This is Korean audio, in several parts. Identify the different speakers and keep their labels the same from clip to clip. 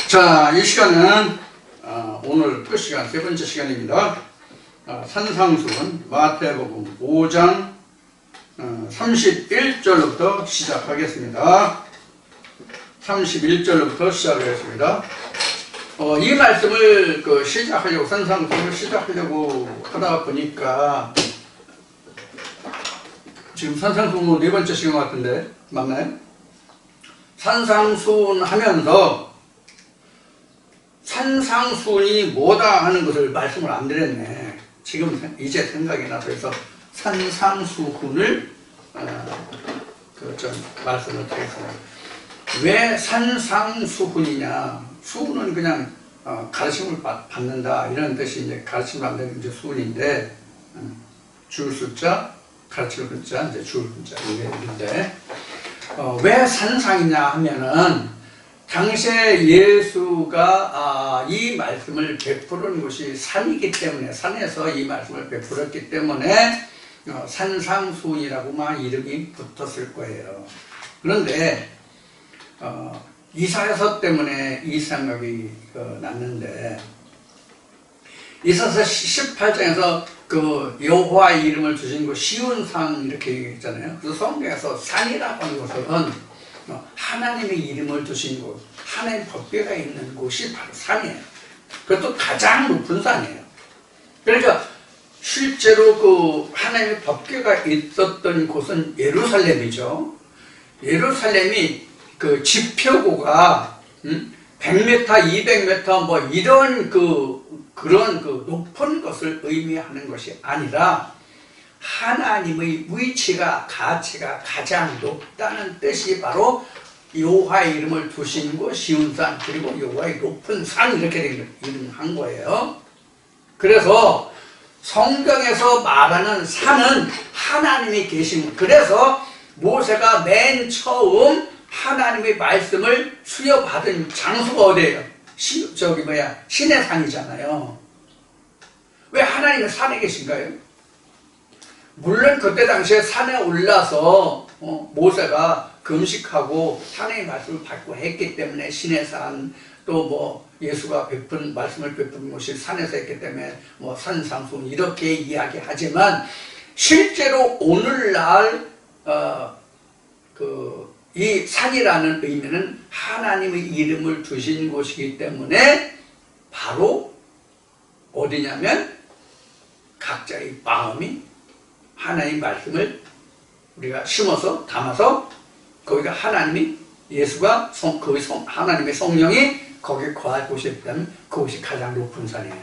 Speaker 1: 자, 이 시간은 오늘 끝 시간, 세 번째 시간입니다. 산상수훈 마태복음 5장 31절부터 시작하겠습니다. 31절부터 시작하겠습니다. 이 말씀을 시작하려고, 산상수훈을 시작하려고 하다 보니까 지금 산상수훈 네 번째 시간 같은데 맞나요? 산상수훈 하면서 산상수훈이 뭐다 하는 것을 말씀을 안 드렸네. 지금 이제 생각이 나서 해서 산상수훈을 좀 말씀을 드렸습니다. 왜 산상수훈이냐? 수훈은 그냥 가르침을 받는다 이런 뜻이 이제 가르침을 받는 이제 수훈인데, 줄 숫자, 가르칠 글자, 이제 줄 글자 이게 왜 산상이냐 하면은 당시에 예수가 이 말씀을 베푸는 곳이 산이기 때문에, 산에서 이 말씀을 베풀었기 때문에 산상수훈이라고만 이름이 붙었을 거예요. 그런데 이사야서 때문에 이 생각이 났는데, 이사야서 18장에서 여호와의 이름을 두신 곳 시온산 이렇게 얘기했잖아요. 그래서 성경에서 산이라고 하는 것은 하나님의 이름을 두신 곳, 하나님의 법궤가 있는 곳이 바로 산이에요. 그것도 가장 높은 산이에요. 그러니까 실제로 하나님의 법궤가 있었던 곳은 예루살렘이죠. 예루살렘이 지표고가 100m, 200m 뭐 이런 그런 높은 것을 의미하는 것이 아니라 하나님의 위치가, 가치가 가장 높다는 뜻이 바로 여호와의 이름을 두신 곳 시온산, 그리고 여호와의 높은 산, 이렇게 이름한 거예요. 그래서 성경에서 말하는 산은 하나님이 계신 곳. 그래서 모세가 맨 처음 하나님의 말씀을 수여받은 장소가 어디예요? 신의 산이잖아요. 왜 하나님은 산에 계신가요? 물론 그때 당시에 산에 올라서 모세가 금식하고 하나님의 말씀을 받고 했기 때문에 신의 산, 또 뭐 예수가 말씀을 베푼 곳이 산에서 했기 때문에 뭐 산상수훈 이렇게 이야기하지만, 실제로 오늘날 이 산이라는 의미는 하나님의 이름을 두신 곳이기 때문에 바로 어디냐면 각자의 마음이 하나님의 말씀을 우리가 심어서 담아서, 거기가 하나님이, 예수가 하나님의 성령이 거기에 거할 곳이었다면 그곳이 가장 높은 산이에요.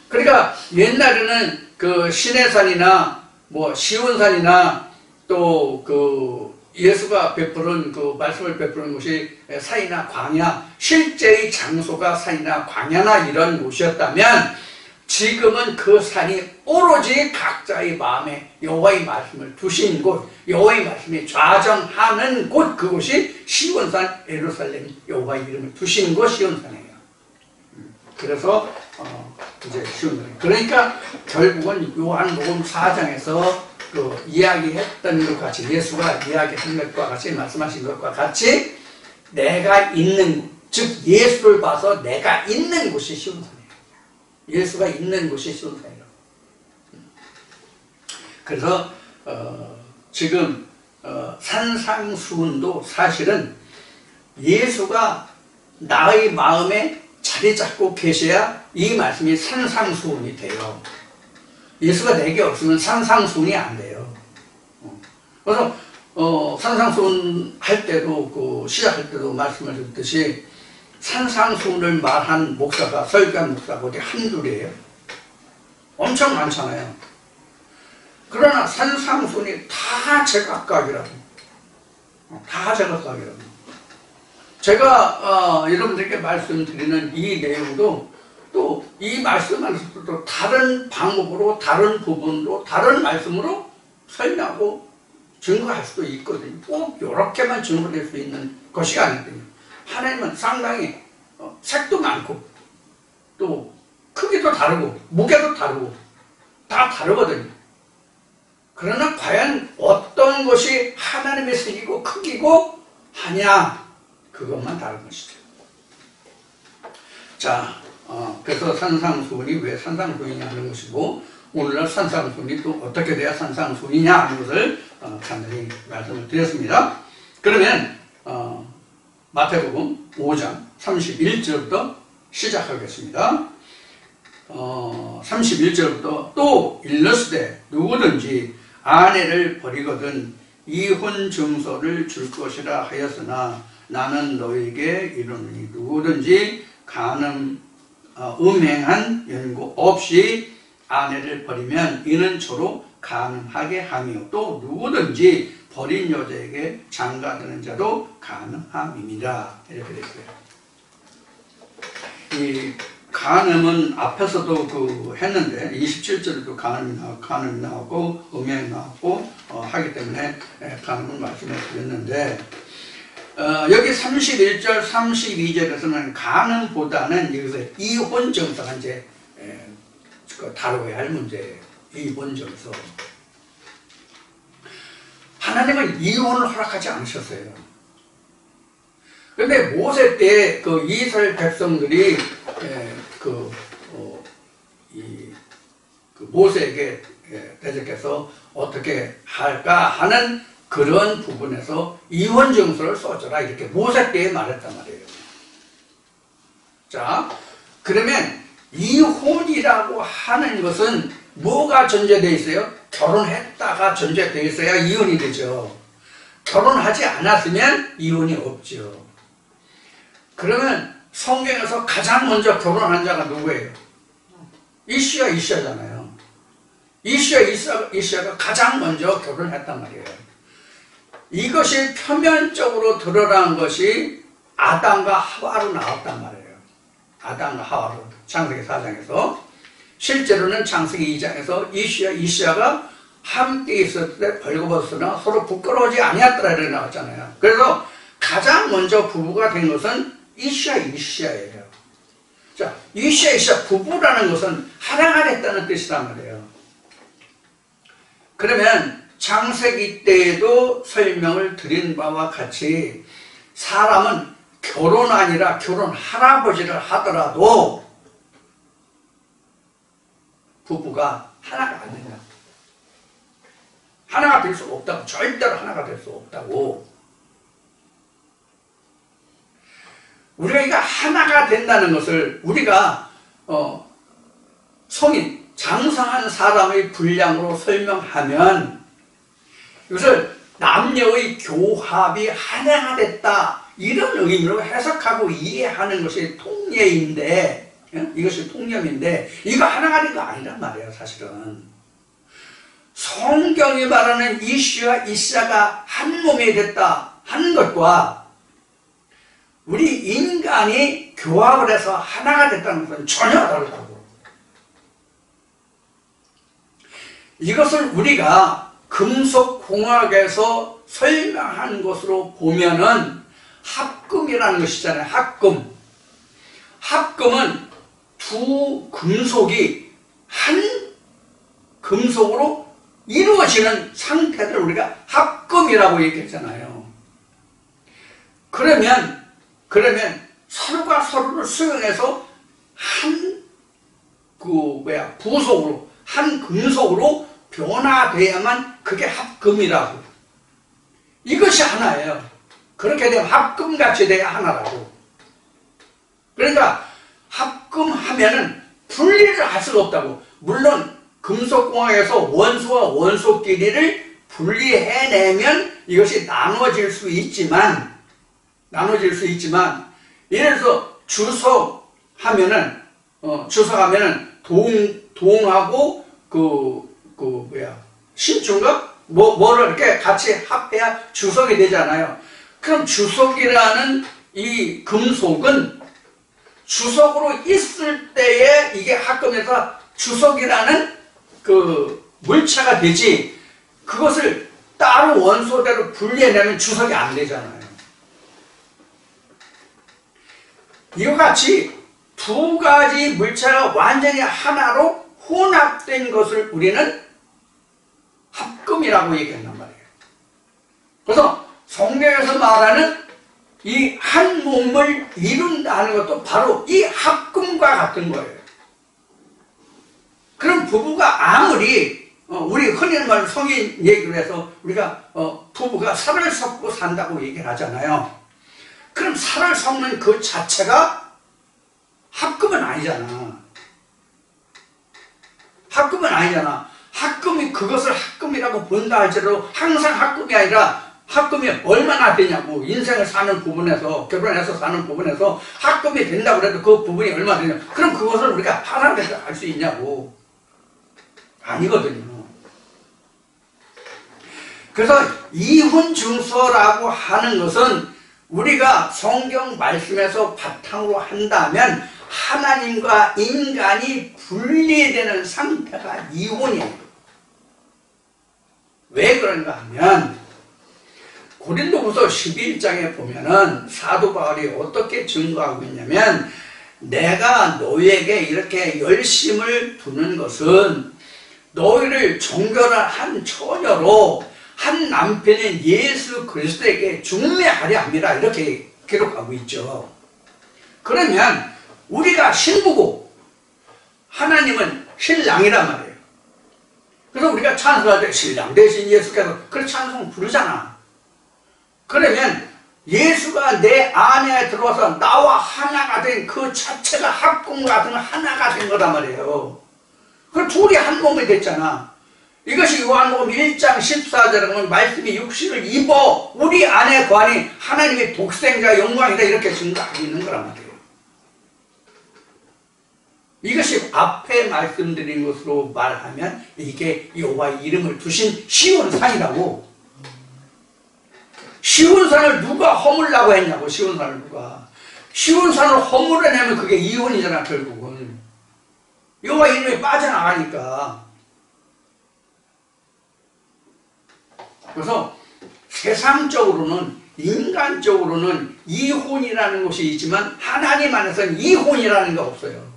Speaker 1: 그러니까 옛날에는 신의 산이나 뭐 시온산이나 또 예수가 베푸는 말씀을 베푸는 곳이 산이나 광야, 실제의 장소가 산이나 광야나 이런 곳이었다면, 지금은 그 산이 오로지 각자의 마음에 여호와의 말씀을 두신 곳, 여호와의 말씀이 좌정하는 곳, 그곳이 시온산, 예루살렘, 여호와의 이름을 두신 곳 시온산이에요. 그래서 이제 시온산. 그러니까 결국은 요한복음 4장에서 이야기했던 것 같이, 예수가 이야기한 것과 같이, 말씀하신 것과 같이 내가 있는, 즉 예수를 봐서 내가 있는 곳이 시온산이에요. 예수가 있는 곳이 시온산이라고. 그래서 지금 산상수훈도 사실은 예수가 나의 마음에 자리 잡고 계셔야 이 말씀이 산상수훈이 돼요. 예수가 내게 없으면 산상수훈이 안 돼요. 그래서 산상수훈 할 때도, 시작할 때도 말씀을 드렸듯이 산상수훈을 말한 목사가, 설교한 목사가 어디 한둘이에요? 엄청 많잖아요. 그러나 산상수훈이 다 제각각이라고. 다 제각각이라고. 제가 여러분들께 말씀드리는 이 내용도 또 이 말씀 안에서도 또 다른 방법으로, 다른 부분으로, 다른 말씀으로 설명하고 증거할 수도 있거든요. 꼭 이렇게만 증거될 수 있는 것이 아니거든요. 하나님은 상당히 색도 많고 또 크기도 다르고 무게도 다르고 다 다르거든요. 그러나 과연 어떤 것이 하나님의 색이고 크기고 하냐, 그것만 다른 것이죠. 자, 그래서 산상수훈이 왜 산상수훈이냐 하는 것이고, 오늘날 산상수훈이 또 어떻게 돼야 산상수훈이냐 하는 것을 간단히 말씀을 드렸습니다. 그러면 마태복음 5장 31절부터 시작하겠습니다. 31절부터 또 일러스되 누구든지 아내를 버리거든 이혼 증서를 줄 것이라 하였으나 나는 너에게 이르노니 누구든지 음행한 연고 없이 아내를 버리면 이는 저로 가늠하게 하며 또 누구든지 버린 여자에게 장가드는 자도 가늠함이니라. 이렇게 됐어요. 이 간음은 앞에서도 했는데 27절에도 간음이 나왔고 음행이 나왔고 하기 때문에 간음을 말씀을 드렸는데 여기 31절 32절에서는 간음보다는 여기서 이혼 정서가 이제 다루어야 할 문제예요. 이혼 정서. 하나님은 이혼을 허락하지 않으셨어요. 그런데 모세 때 그 이스라엘 백성들이 모세에게 대적해서 어떻게 할까 하는 그런 부분에서 이혼 증서를 써줘라 이렇게 모세 때에 말했단 말이에요. 자, 그러면 이혼이라고 하는 것은 뭐가 전제되어 있어요? 결혼했다가 전제되어 있어야 이혼이 되죠. 결혼하지 않았으면 이혼이 없죠. 그러면 성경에서 가장 먼저 결혼한 자가 누구예요? 이시야 이시야잖아요. 이시야 이시야가 가장 먼저 결혼했단 말이에요. 이것이 표면적으로 드러난 것이 아담과 하와로 나왔단 말이에요. 아담과 하와로 창세기 4장에서. 실제로는 창세기 2장에서 이시야 이시야가 함께 있었을 때 벌거벗으나 서로 부끄러우지 아니었더라 이렇게 나왔잖아요. 그래서 가장 먼저 부부가 된 것은 이시야 이시야예요. 자, 이시야 이시야 부부라는 것은 하나가 됐다는 뜻이란 말이에요. 그러면 창세기 때에도 설명을 드린 바와 같이 사람은 결혼 아니라 결혼 할아버지를 하더라도 부부가 하나가 안 된다. 하나가 될 수 없다고. 절대로 하나가 될 수 없다고. 우리가 이거 하나가 된다는 것을 우리가 성인, 장성한 사람의 분량으로 설명하면 이것을 남녀의 교합이 하나가 됐다 이런 의미로 해석하고 이해하는 것이 통례인데 이것이 통념인데 이거 하나가 된 거 아니란 말이에요. 사실은 성경이 말하는 이시와 이시야가 한 몸이 됐다 하는 것과 우리 인간이 교합을 해서 하나가 됐다는 것은 전혀 다르다고. 이것을 우리가 금속공학에서 설명한 것으로 보면은 합금이라는 것이잖아요. 합금은 두 금속이 한 금속으로 이루어지는 상태를 우리가 합금이라고 얘기했잖아요. 그러면 서로가 서로를 수용해서 한 부속으로 한 금속으로 변화돼야만 그게 합금이라고. 이것이 하나예요. 그렇게 되면 합금같이 돼야 하나라고. 그러니까 합금하면은 분리를 할 수가 없다고. 물론 금속공학에서 원소와 원소끼리를 분리해내면 이것이 나눠질 수 있지만 예를 들어서 주석하면은 동하고 신춘가 뭐를 이렇게 같이 합해야 주석이 되잖아요. 그럼 주석이라는 이 금속은 주석으로 있을 때에 이게 합금해서 주석이라는 그 물체가 되지, 그것을 따로 원소대로 분리해내면 주석이 안 되잖아요. 이와 같이 두 가지 물체가 완전히 하나로 혼합된 것을 우리는 합금이라고 얘기한단 말이에요. 그래서 성경에서 말하는 이 한 몸을 이룬다는 것도 바로 이 합금과 같은 거예요. 그럼 부부가 아무리 우리 흔히 말하는 성인 얘기를 해서 우리가 부부가 살을 섞고 산다고 얘기를 하잖아요. 그럼 살을 섞는 그 자체가 합금은 아니잖아. 합금은 아니잖아. 합금이 그것을 합금이라고 본다 할지라도 항상 합금이 아니라 합금이 얼마나 되냐고. 인생을 사는 부분에서, 결혼해서 사는 부분에서 합금이 된다고 해도 그 부분이 얼마나 되냐. 그럼 그것을 우리가 하나님께서 알 수 있냐고. 아니거든요. 그래서 이혼증서라고 하는 것은 우리가 성경 말씀에서 바탕으로 한다면 하나님과 인간이 분리되는 상태가 이혼이에요. 왜 그런가 하면 고린도후서 11장에 보면은 사도 바울이 어떻게 증거하고 있냐면 내가 너희에게 이렇게 열심을 두는 것은 너희를 정결한 처녀로 한 남편인 예수 그리스도에게 중매하려 함이라 이렇게 기록하고 있죠. 그러면 우리가 신부고 하나님은 신랑이란 말이에요. 그래서 우리가 찬송할 때 신랑 대신 예수께서 그런 찬송 부르잖아. 그러면 예수가 내 안에 들어와서 나와 하나가 된 그 자체가 합금 같은 하나가 된 거란 말이에요. 그 둘이 한 몸이 됐잖아. 이것이 요한복음 1장 14절에 보면 말씀이 육신을 입어 우리 안에 거하니 하나님의 독생자 영광이다 이렇게 증거하고 있는 거란 말이에요. 이것이 앞에 말씀드린 것으로 말하면 이게 여호와 이름을 두신 시온산이라고. 시온산을 누가 허물라고 했냐고. 시온산을 누가. 시온산을 허물어내면 그게 이혼이잖아 결국은. 여호와 이름이 빠져나가니까. 그래서 세상적으로는 인간적으로는 이혼이라는 것이 있지만 하나님 안에서는 이혼이라는 게 없어요.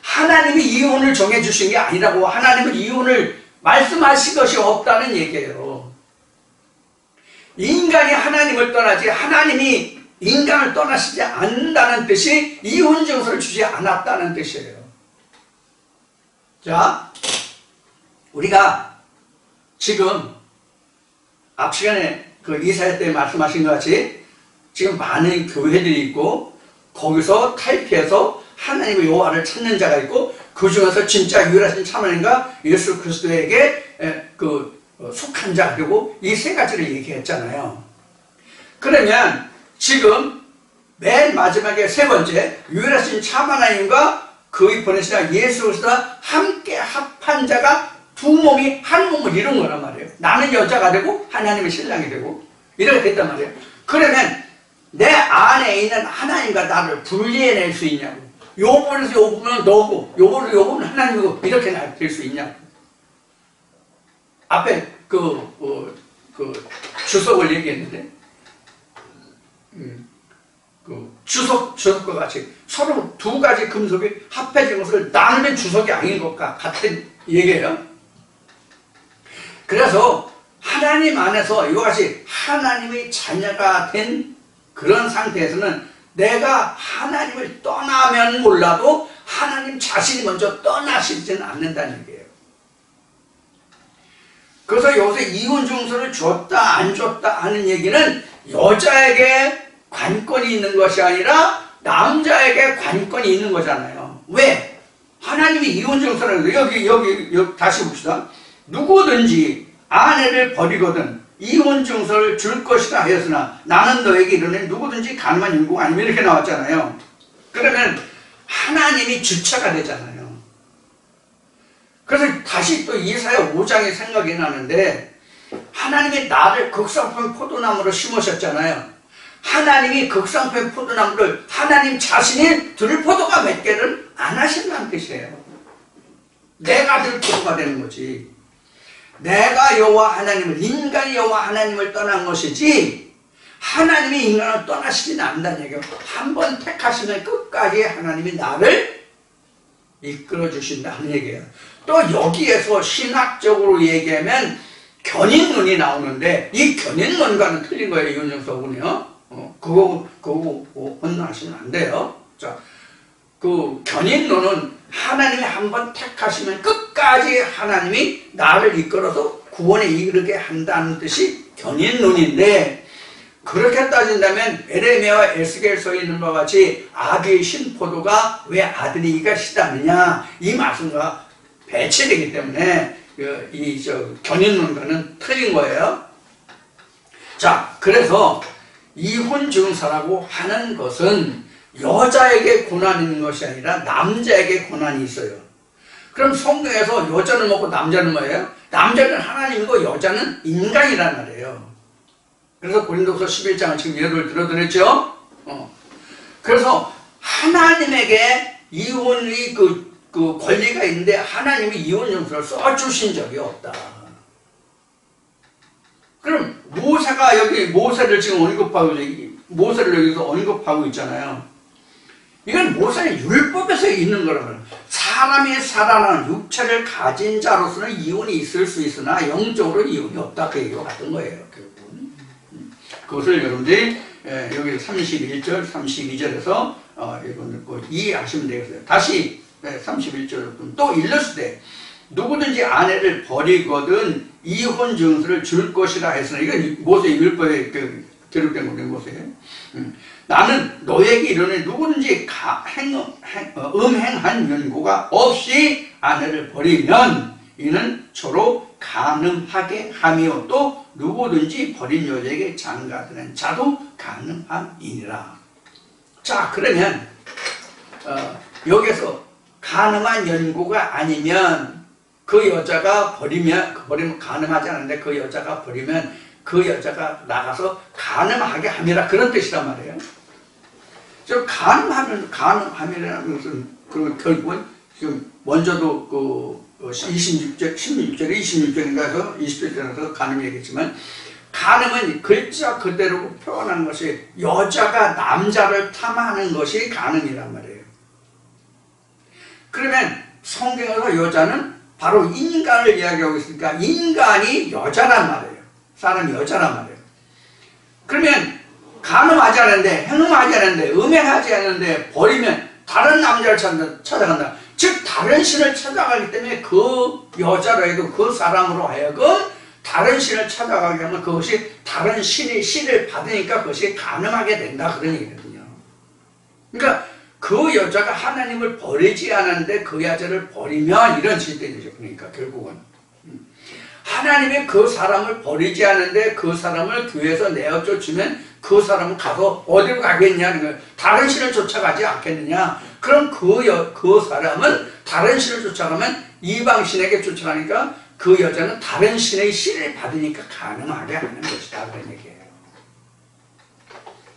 Speaker 1: 하나님이 이혼을 정해주신 게 아니라고. 하나님은 이혼을 말씀하신 것이 없다는 얘기예요. 인간이 하나님을 떠나지 하나님이 인간을 떠나시지 않는다는 뜻이 이혼증서를 주지 않았다는 뜻이에요. 자, 우리가 지금 앞 시간에 그 이사야 때 말씀하신 것 같이 지금 많은 교회들이 있고 거기서 탈피해서 하나님의 여호와를 찾는 자가 있고 그 중에서 진짜 유일하신 참 하나님과 예수 그리스도에게 속한 자 그리고 이 세 가지를 얘기했잖아요. 그러면 지금 맨 마지막에 세 번째 유일하신 참 하나님과 그의 보내신 예수 그리스도와 함께 합한 자가 두 몸이 한 몸을 이룬 거란 말이에요. 나는 여자가 되고 하나님의 신랑이 되고 이렇게 됐단 말이에요. 그러면 내 안에 있는 하나님과 나를 분리해낼 수 있냐고. 요 부분에서 요 부분은 너고 요 부분은 하나님이고 이렇게 될 수 있냐고. 앞에 주석을 얘기했는데 주석과 같이 서로 두 가지 금속이 합해진 것을 나누면 주석이 아닌 것과 같은 얘기예요. 그래서 하나님 안에서 이와 같이 하나님의 자녀가 된 그런 상태에서는 내가 하나님을 떠나면 몰라도 하나님 자신이 먼저 떠나시지는 않는다는 얘기예요. 그래서 여기서 이혼증서를 줬다 안 줬다 하는 얘기는 여자에게 관건이 있는 것이 아니라 남자에게 관건이 있는 거잖아요. 왜? 하나님이 이혼증서를 여기 다시 봅시다. 누구든지 아내를 버리거든 이혼증서를 줄 것이다 하였으나 나는 너에게 이르노니 누구든지 가늠한 율곡 아니면 이렇게 나왔잖아요. 그러면 하나님이 주체가 되잖아요. 그래서 다시 또 이사야 5장이 생각이 나는데 하나님이 나를 극상품 포도나무로 심으셨잖아요. 하나님이 극상품 포도나무를 하나님 자신이 들포도가 몇 개를 안 하신다는 뜻이에요. 내가 들포도가 되는 거지. 내가 여호와 하나님을, 인간이 여호와 하나님을 떠난 것이지 하나님이 인간을 떠나시지는 않는다는 얘기예요. 한번 택하시면 끝까지 하나님이 나를 이끌어 주신다는 얘기예요. 또 여기에서 신학적으로 얘기하면 견인론이 나오는데 이 견인론과는 틀린 거예요. 이혼정서군요. 그거 혼나시면 안 돼요. 자, 그 견인론은 하나님이 한번 택하시면 끝까지 하나님이 나를 이끌어서 구원에 이르게 한다는 뜻이 견인론인데, 그렇게 따진다면 에레미야와 에스겔서에 있는 바와 같이 아비의 신포도가 왜 아들이기가 시다느냐, 이 말씀과 배치되기 때문에 이 견인론과는 틀린 거예요. 자, 그래서 이혼 증서라고 하는 것은 여자에게 고난이 있는 것이 아니라 남자에게 고난이 있어요. 그럼 성경에서 여자는 뭐고 남자는 뭐예요? 남자는 하나님이고 여자는 인간이란 말이에요. 그래서 고린도서 11장을 지금 예를 들어드렸죠. 그래서 하나님에게 이혼이 그 권리가 있는데 하나님이 이혼 증서를 써주신 적이 없다. 그럼 모세가 여기 모세를 지금 모세를 여기서 언급하고 있잖아요. 이건 모세의 율법에서 있는 거라고요. 사람이 살아나는 육체를 가진 자로서는 이혼이 있을 수 있으나 영적으로 이혼이 없다. 그 얘기와 같은 거예요. 결국은. 그것을 여러분들이 여기서 31절, 32절에서 이해하시면 되겠어요. 다시 31절 또 일렀을 누구든지 아내를 버리거든 이혼 증서를 줄 것이라 했으나, 이건 모세의 율법에 기록된 건데, 모세에. 나는 너에게 이르노니 누구든지 음행한 연고가 없이 아내를 버리면 이는 서로 가늠하게 하며 또 누구든지 버린 여자에게 장가드는 자도 가늠함이니라. 자, 그러면 여기서 가늠한 연고가 아니면 그 여자가 버리면 가늠하지 않는데 그 여자가 버리면 그 여자가 나가서 가늠하게 함이라, 그런 뜻이란 말이에요. 저 가늠함이라는 것은 결국은 지금 먼저도 16절에 26절인가서 20절에서 가늠 얘기했지만, 가늠은 글자 그대로 표현하는 것이 여자가 남자를 탐하는 것이 가늠이란 말이에요. 그러면 성경에서 여자는 바로 인간을 이야기하고 있으니까 인간이 여자란 말이에요. 사람이 여자란 말이에요. 그러면 가늠하지 않는데, 행음하지 않는데, 음행하지 않는데 버리면 다른 남자를 찾아간다. 즉 다른 신을 찾아가기 때문에 그 여자로 해도 그 사람으로 하여금 다른 신을 찾아가게 하면 그것이 다른 신의 씨를 받으니까 그것이 가늠하게 된다, 그런 얘기거든요. 그러니까 그 여자가 하나님을 버리지 않았는데 그 여자를 버리면 이런 실정이죠. 그러니까 결국은 하나님이 그 사람을 버리지 않는데 그 사람을 교회에서 내어 쫓으면 그 사람은 가서 어디로 가겠냐, 다른 신을 쫓아가지 않겠느냐. 그럼 그 사람은 다른 신을 쫓아가면 이방 신에게 쫓아가니까 그 여자는 다른 신의 씨를 받으니까 가능하게 하는 것이다, 그런 얘기예요.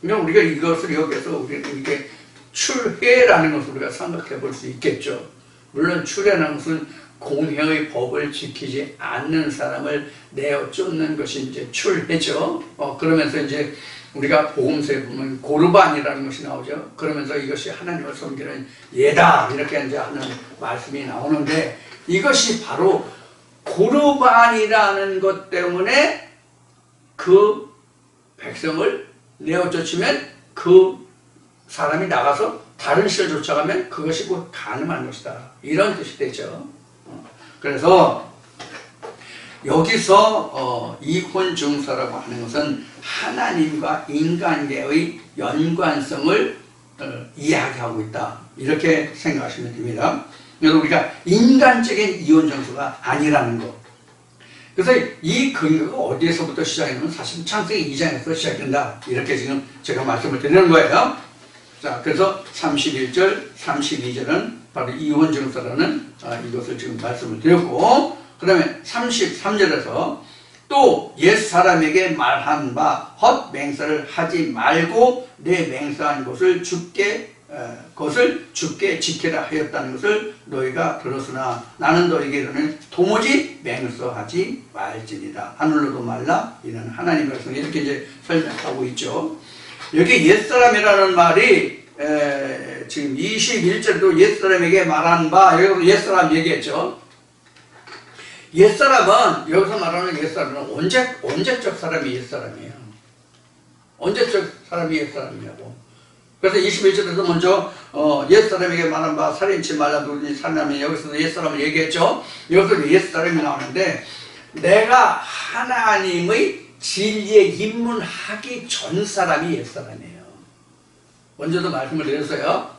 Speaker 1: 그러니까 우리가 이것을 여기서 우리는 이렇게 출회라는 것을 우리가 생각해 볼 수 있겠죠. 물론 출회라는 것은 공회의 법을 지키지 않는 사람을 내어 쫓는 것이 이제 출회죠. 그러면서 이제 우리가 복음서에 보면 고르반이라는 것이 나오죠. 그러면서 이것이 하나님을 섬기는 예다, 이렇게 이제 하는 말씀이 나오는데, 이것이 바로 고르반이라는 것 때문에 그 백성을 내어 쫓으면 그 사람이 나가서 다른 신을 쫓아가면 그것이 곧 가늠한 것이다, 이런 뜻이 되죠. 그래서 여기서 이혼 증서라고 하는 것은 하나님과 인간계의 연관성을 이야기하고 있다, 이렇게 생각하시면 됩니다. 그래서 우리가 인간적인 이혼 증서가 아니라는 것. 그래서 이 근거가 어디에서부터 시작했냐면 사실 창세기 2장에서 시작된다, 이렇게 지금 제가 말씀을 드리는 거예요. 자, 그래서 31절, 32절은 바로 이혼 증서라는 이것을 지금 말씀을 드렸고, 그 다음에 33절에서 또 옛사람에게 말한 바 헛맹세를 하지 말고 내 맹세한 것을 주께 지키라 하였다는 것을 너희가 들었으나 나는 너희에게 이르노니 도무지 맹세하지 말지니라. 하늘로도 말라, 이는 하나님의 백성, 이렇게 이제 설명하고 있죠. 여기 옛사람이라는 말이 지금 21절도 옛사람에게 말한 바, 여기 옛사람 얘기했죠. 옛사람은, 여기서 말하는 옛사람은 언제적 사람이 옛사람이에요. 언제적 사람이 옛사람이냐고. 그래서 21절에서 먼저 옛사람에게 말한 바 살인치 말라 누구든지 살인하면, 여기서도 옛사람을 얘기했죠. 여기서 옛사람이 나오는데, 내가 하나님의 진리에 입문하기 전 사람이 옛사람이에요. 먼저도 말씀을 드렸어요.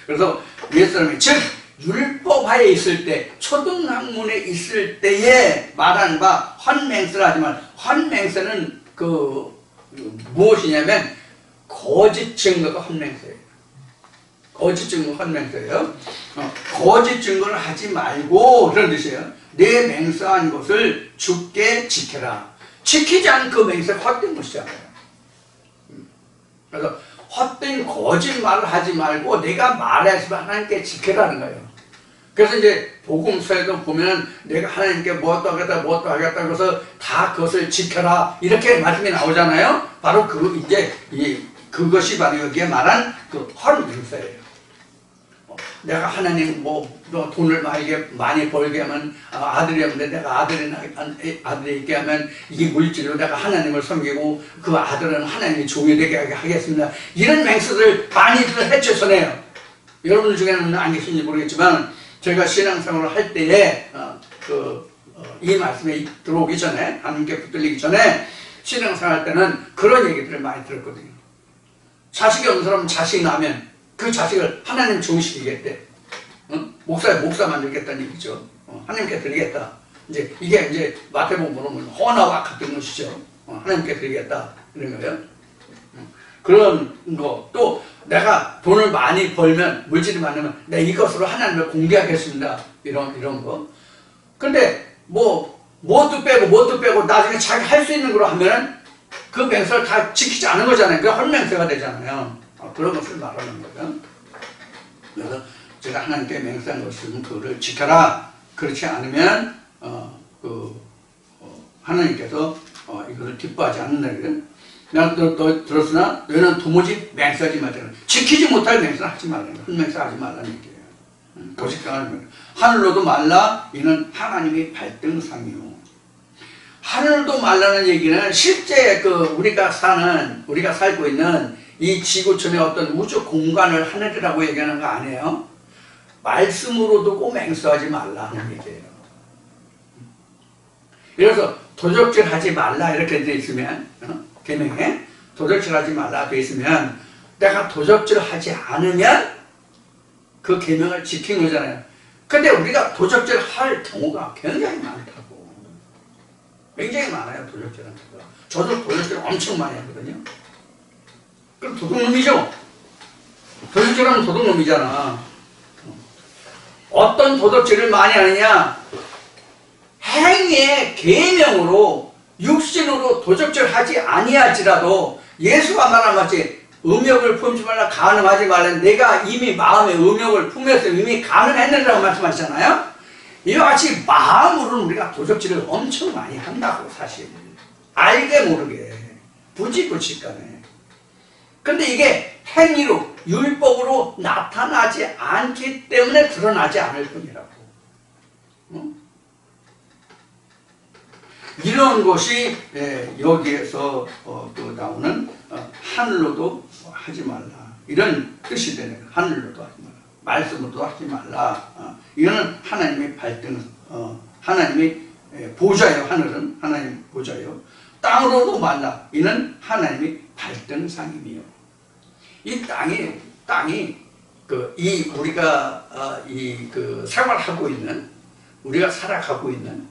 Speaker 1: 그래서 옛사람이, 즉 율법하에 있을 때, 초등학문에 있을 때에 말하는 바 헌맹세를 하지만, 헌맹세는 무엇이냐면 거짓 증거가 헌맹세예요. 거짓 증거 헌맹세예요. 거짓 증거를 하지 말고, 그런 뜻이에요. 내 맹세한 것을 주께 지켜라. 지키지 않은 그 맹세가 헛된 것이잖아요. 그래서 헛된 거짓말을 하지 말고 내가 말했으면 하나님께 지켜라는 거예요. 그래서 이제 복음서에도 보면 내가 하나님께 무엇도 하겠다 무엇도 하겠다 그래서 다 그것을 지켜라 이렇게 말씀이 나오잖아요. 바로 그것이 바로 여기에 말한 그 헌맹세예요. 내가 하나님 너 돈을 많이 벌게 하면 아들이 없는데 내가 아들이 있게 하면 이게 물질로 내가 하나님을 섬기고 그 아들은 하나님이 종이 되게 하겠습니다. 이런 맹세를 많이들 했죠 전에요. 여러분 중에는 안 계신지 모르겠지만 제가 신앙생활을 할 때에 이 말씀에 들어오기 전에 하나님께 붙들리기 전에 신앙생활 할 때는 그런 얘기들을 많이 들었거든요. 자식이 없는 사람은 자식이 나면 그 자식을 하나님 종시키겠대. 목사 만들겠다는 얘기죠. 하나님께 드리겠다. 이게 마태복음 보면 헌화와 같은 것이죠. 하나님께 드리겠다. 이런 거예요. 그런 거. 또 내가 돈을 많이 벌면, 물질이 많으면 내가 이것으로 하나님을 공개하겠습니다. 이런 거. 근데 뭣도 빼고 나중에 자기 할 수 있는 걸로 하면 그 맹세를 다 지키지 않은 거잖아요. 그게 헛맹세가 되잖아요. 그런 것을 말하는 거죠. 그래서 제가 하나님께 맹세한 것은 그거를 지켜라. 그렇지 않으면 하나님께서 이것을 기뻐하지 않는다. 내가 들었으나 너희는 도무지 맹세하지 말라. 지키지 못할 맹세는 하지 말라. 헛맹세하지 말라는 얘기예요. 도식당하는 하늘로도 말라. 이는 하나님의 발등상이요. 하늘도 말라는 얘기는 실제 우리가 살고 있는 이 지구촌의 어떤 우주 공간을 하늘이라고 얘기하는 거 아니에요? 말씀으로 두고 맹세하지 말라는 얘기예요. 그래서 도적질 하지 말라 이렇게 돼 있으면 계명에 도적질 하지 말라 돼 있으면 내가 도적질 하지 않으면 그 계명을 지킨 거잖아요. 근데 우리가 도적질 할 경우가 굉장히 많다고. 굉장히 많아요. 도적질하는 경우가. 저도 도적질 엄청 많이 하거든요. 그럼 도둑놈이죠. 도둑질하면 도둑놈이잖아. 어떤 도둑질을 많이 하느냐? 행위의 계명으로 육신으로 도적질하지 아니할지라도 예수가 말한 것이 음욕을 품지 말라 간음하지 말라. 내가 이미 마음에 음욕을 품에서 이미 간음했느라고 말씀하시잖아요. 이와 같이 마음으로는 우리가 도적질을 엄청 많이 한다고 사실. 알게 모르게 부지불식간에. 근데 이게 행위로 율법으로 나타나지 않기 때문에 드러나지 않을 뿐이라고. 이런 것이 여기에서 또 나오는 하늘로도 하지 말라 이런 뜻이 되는 거예요. 하늘로도 하지 말라. 말씀으로도 하지 말라. 이거는 하나님의 발등, 하나님의 보좌예요. 하늘은 하나님 보좌예요. 땅으로도 말라. 이는 하나님의 발등상임이요. 이 땅이 우리가 생활하고 있는, 우리가 살아가고 있는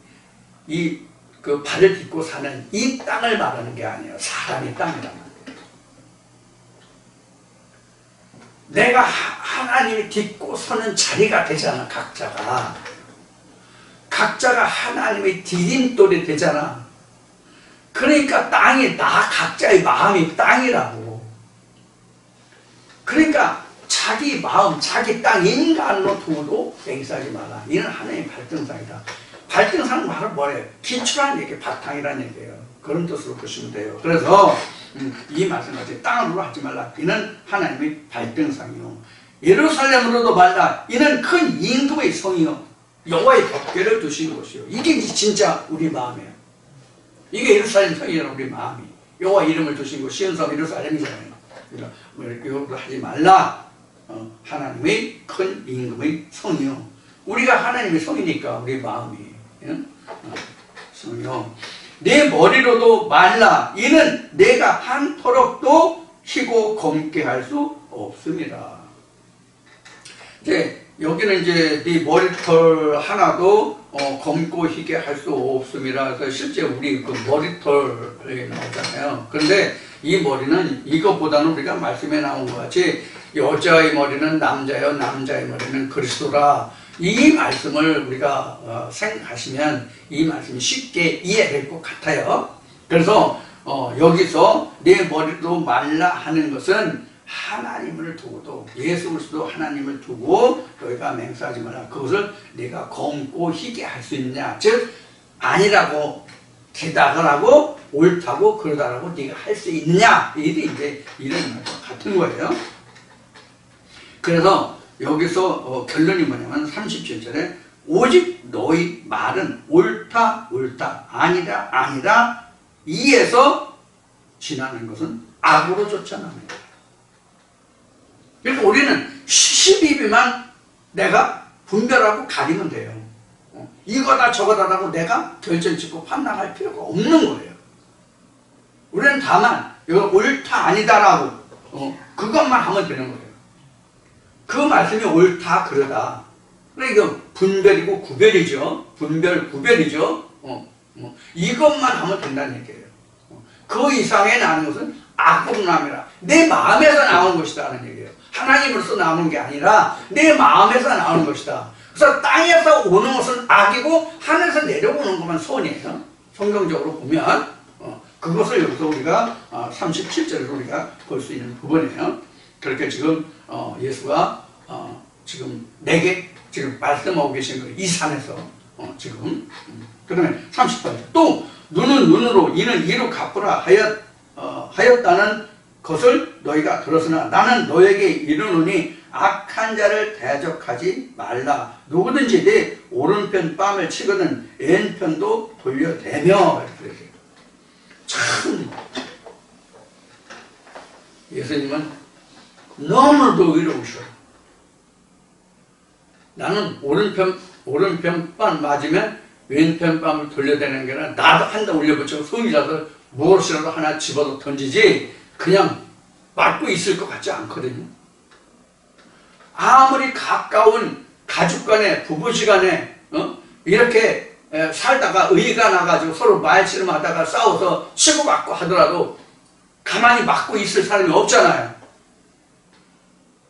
Speaker 1: 발을 딛고 사는 이 땅을 말하는 게 아니에요. 사람이 땅이란 말이에요. 내가 하나님이 딛고 서는 자리가 되잖아. 각자가 하나님의 디딤돌이 되잖아. 그러니까 땅이 각자의 마음이 땅이라고. 그러니까 자기 마음, 자기 땅, 인간으로 두고도 맹세하지 마라. 이는 하나님의 발등상이다. 발등상은 말은 뭐래요? 기초라는 얘기, 바탕이라는 얘기예요. 그런 뜻으로 보시면 돼요. 그래서 이 말씀같이 땅으로 하지 말라. 이는 하나님의 발등상이요. 예루살렘으로도 말라. 이는 큰 인도의 성이요. 여호와의 법궤를 두신 곳이요. 이게 진짜 우리 마음이에요. 이게 예루살렘 성이라는 우리 마음이. 여호와 이름을 두신 곳, 시온성 예루살렘이잖아요. 그러니까 뭐 이렇게 하지 말라. 하나님의 큰 임금의 성이요. 우리가 하나님의 성이니까 우리 마음이 성이요. 내 머리로도 말라. 이는 내가 한터럭도 희고 검게 할 수 없습니다. 이제 여기는 이제 네 머리털 하나도 검고 희게 할 수 없습니다. 그래서 실제 우리 그 머리털이 나오잖아요. 그런데 이 머리는 이것보다는 우리가 말씀에 나온 것 같이 여자의 머리는 남자요, 남자의 머리는 그리스도라. 이 말씀을 우리가 생각하시면 이 말씀이 쉽게 이해될 것 같아요. 그래서 여기서 내 머리도 말라 하는 것은 하나님을 두고도, 예수 그리스도 하나님을 두고 너희가 맹세하지 마라. 그것을 내가 검고 희게 할 수 있냐. 즉 아니라고 대답하라고 옳다고 그러다라고 네가 할 수 있느냐. 이게 이제 이런 말과 같은 거예요. 그래서 여기서 결론이 뭐냐면 37절에 오직 너희 말은 옳다 옳다 아니다 아니다 이에서 지나는 것은 악으로 쫓아납니다. 그러니까 우리는 시비비만 내가 분별하고 가리면 돼요. 이거다 저거다라고 내가 결정짓고 판단할 필요가 없는 거예요. 우리는 다만 이거 옳다 아니다라고 그것만 하면 되는 거예요. 그 말씀이 옳다 그러다. 그러니까 분별이고 구별이죠. 분별 구별이죠. 이것만 하면 된다는 얘기예요. 그 이상에 나는 것은 악으로 남이라. 내 마음에서 나오는 것이다 하는 얘기예요. 하나님으로서 나오는 게 아니라 내 마음에서 나오는 것이다. 그래서 땅에서 오는 것은 악이고 하늘에서 내려오는 것만 선이에요. 성경적으로 보면 그것을 여기서 우리가 37절에서 우리가 볼 수 있는 부분이에요. 그렇게 지금 예수가 지금 내게 지금 말씀하고 계신 거예요. 이 산에서 지금. 그다음에 38절 또 눈은 눈으로 이는 이로 갚으라 하였다는 것을 너희가 들었으나 나는 너에게 이르노니 악한 자를 대적하지 말라. 누구든지 내 오른편 뺨을 치거든 왼편도 돌려대며. 참 예수님은 너무도 의로우셔. 나는 오른편 뺨 맞으면 왼편 뺨을 돌려대는 게 아니라 나도 한 대 올려붙이고 성이라도 무엇이라도 하나 집어서 던지지 그냥 맞고 있을 것 같지 않거든요. 아무리 가까운 가족간에 부부지간에 이렇게 살다가 의가 나가지고 서로 말씨름하다가 싸워서 치고받고 하더라도 가만히 맞고 있을 사람이 없잖아요.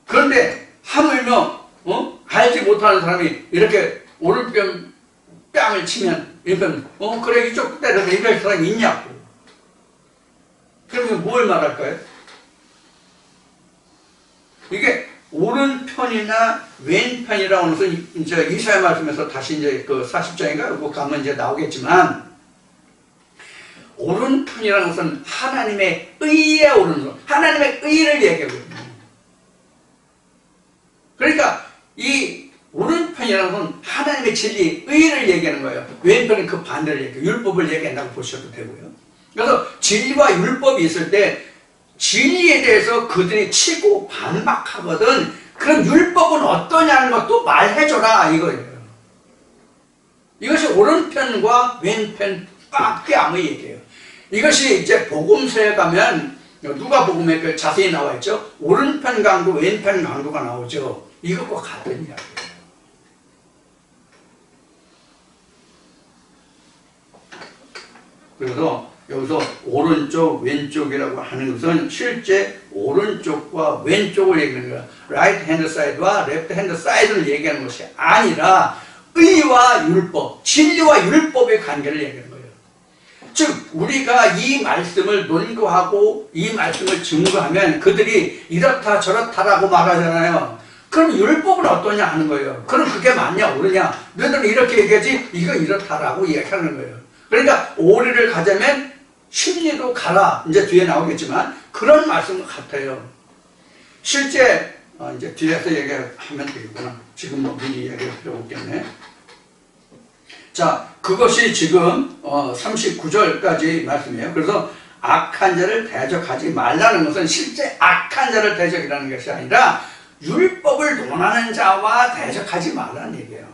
Speaker 1: 그런데 하물며 알지 못하는 사람이 이렇게 오른편 뺨을 치면 왼편 그래 이쪽 때려서 이럴 사람이 있냐고. 그러면 뭘 말할까요? 이게 오른편이나 왼편이라고 하는 것은 이제 이사야 말씀에서 다시 이제 그 40장인가 그거 가면 이제 나오겠지만 오른편이라는 것은 하나님의 의에 오르는 것, 하나님의 의를 얘기하거든요. 그러니까 이 오른편이라는 것은 하나님의 진리, 의를 얘기하는 거예요. 왼편은 그 반대를 얘기해요. 율법을 얘기한다고 보셔도 되고요. 그래서 진리와 율법이 있을 때 진리에 대해서 그들이 치고 반박하거든. 그럼 율법은 어떠냐는 것도 말해줘라 이거예요. 이것이 오른편과 왼편 빡대함의 얘기예요. 이것이 이제 복음서에 가면 누가 복음에 자세히 나와 있죠. 오른편 강도 왼편 강도가 나오죠. 이것과 같은 이야기예요. 그래서 여기서 오른쪽 왼쪽이라고 하는 것은 실제 오른쪽과 왼쪽을 얘기하는 거야. right hand side와 left hand side를 얘기하는 것이 아니라 의와 율법, 진리와 율법의 관계를 얘기하는 거예요. 즉 우리가 이 말씀을 논거하고 이 말씀을 증거하면 그들이 이렇다 저렇다라고 말하잖아요. 그럼 율법은 어떠냐 하는 거예요. 그럼 그게 맞냐 옳으냐. 너희들은 이렇게 얘기하지 이거 이렇다라고 얘기하는 거예요. 그러니까 오리를 가자면 진리로 가라. 이제 뒤에 나오겠지만 그런 말씀 같아요. 실제 이제 뒤에서 얘기하면 되겠구나. 지금 뭐 미리 얘기할 필요 없겠네. 자, 그것이 지금 39절까지 말씀이에요. 그래서 악한 자를 대적하지 말라는 것은 실제 악한 자를 대적이라는 것이 아니라 율법을 논하는 자와 대적하지 말라는 얘기예요.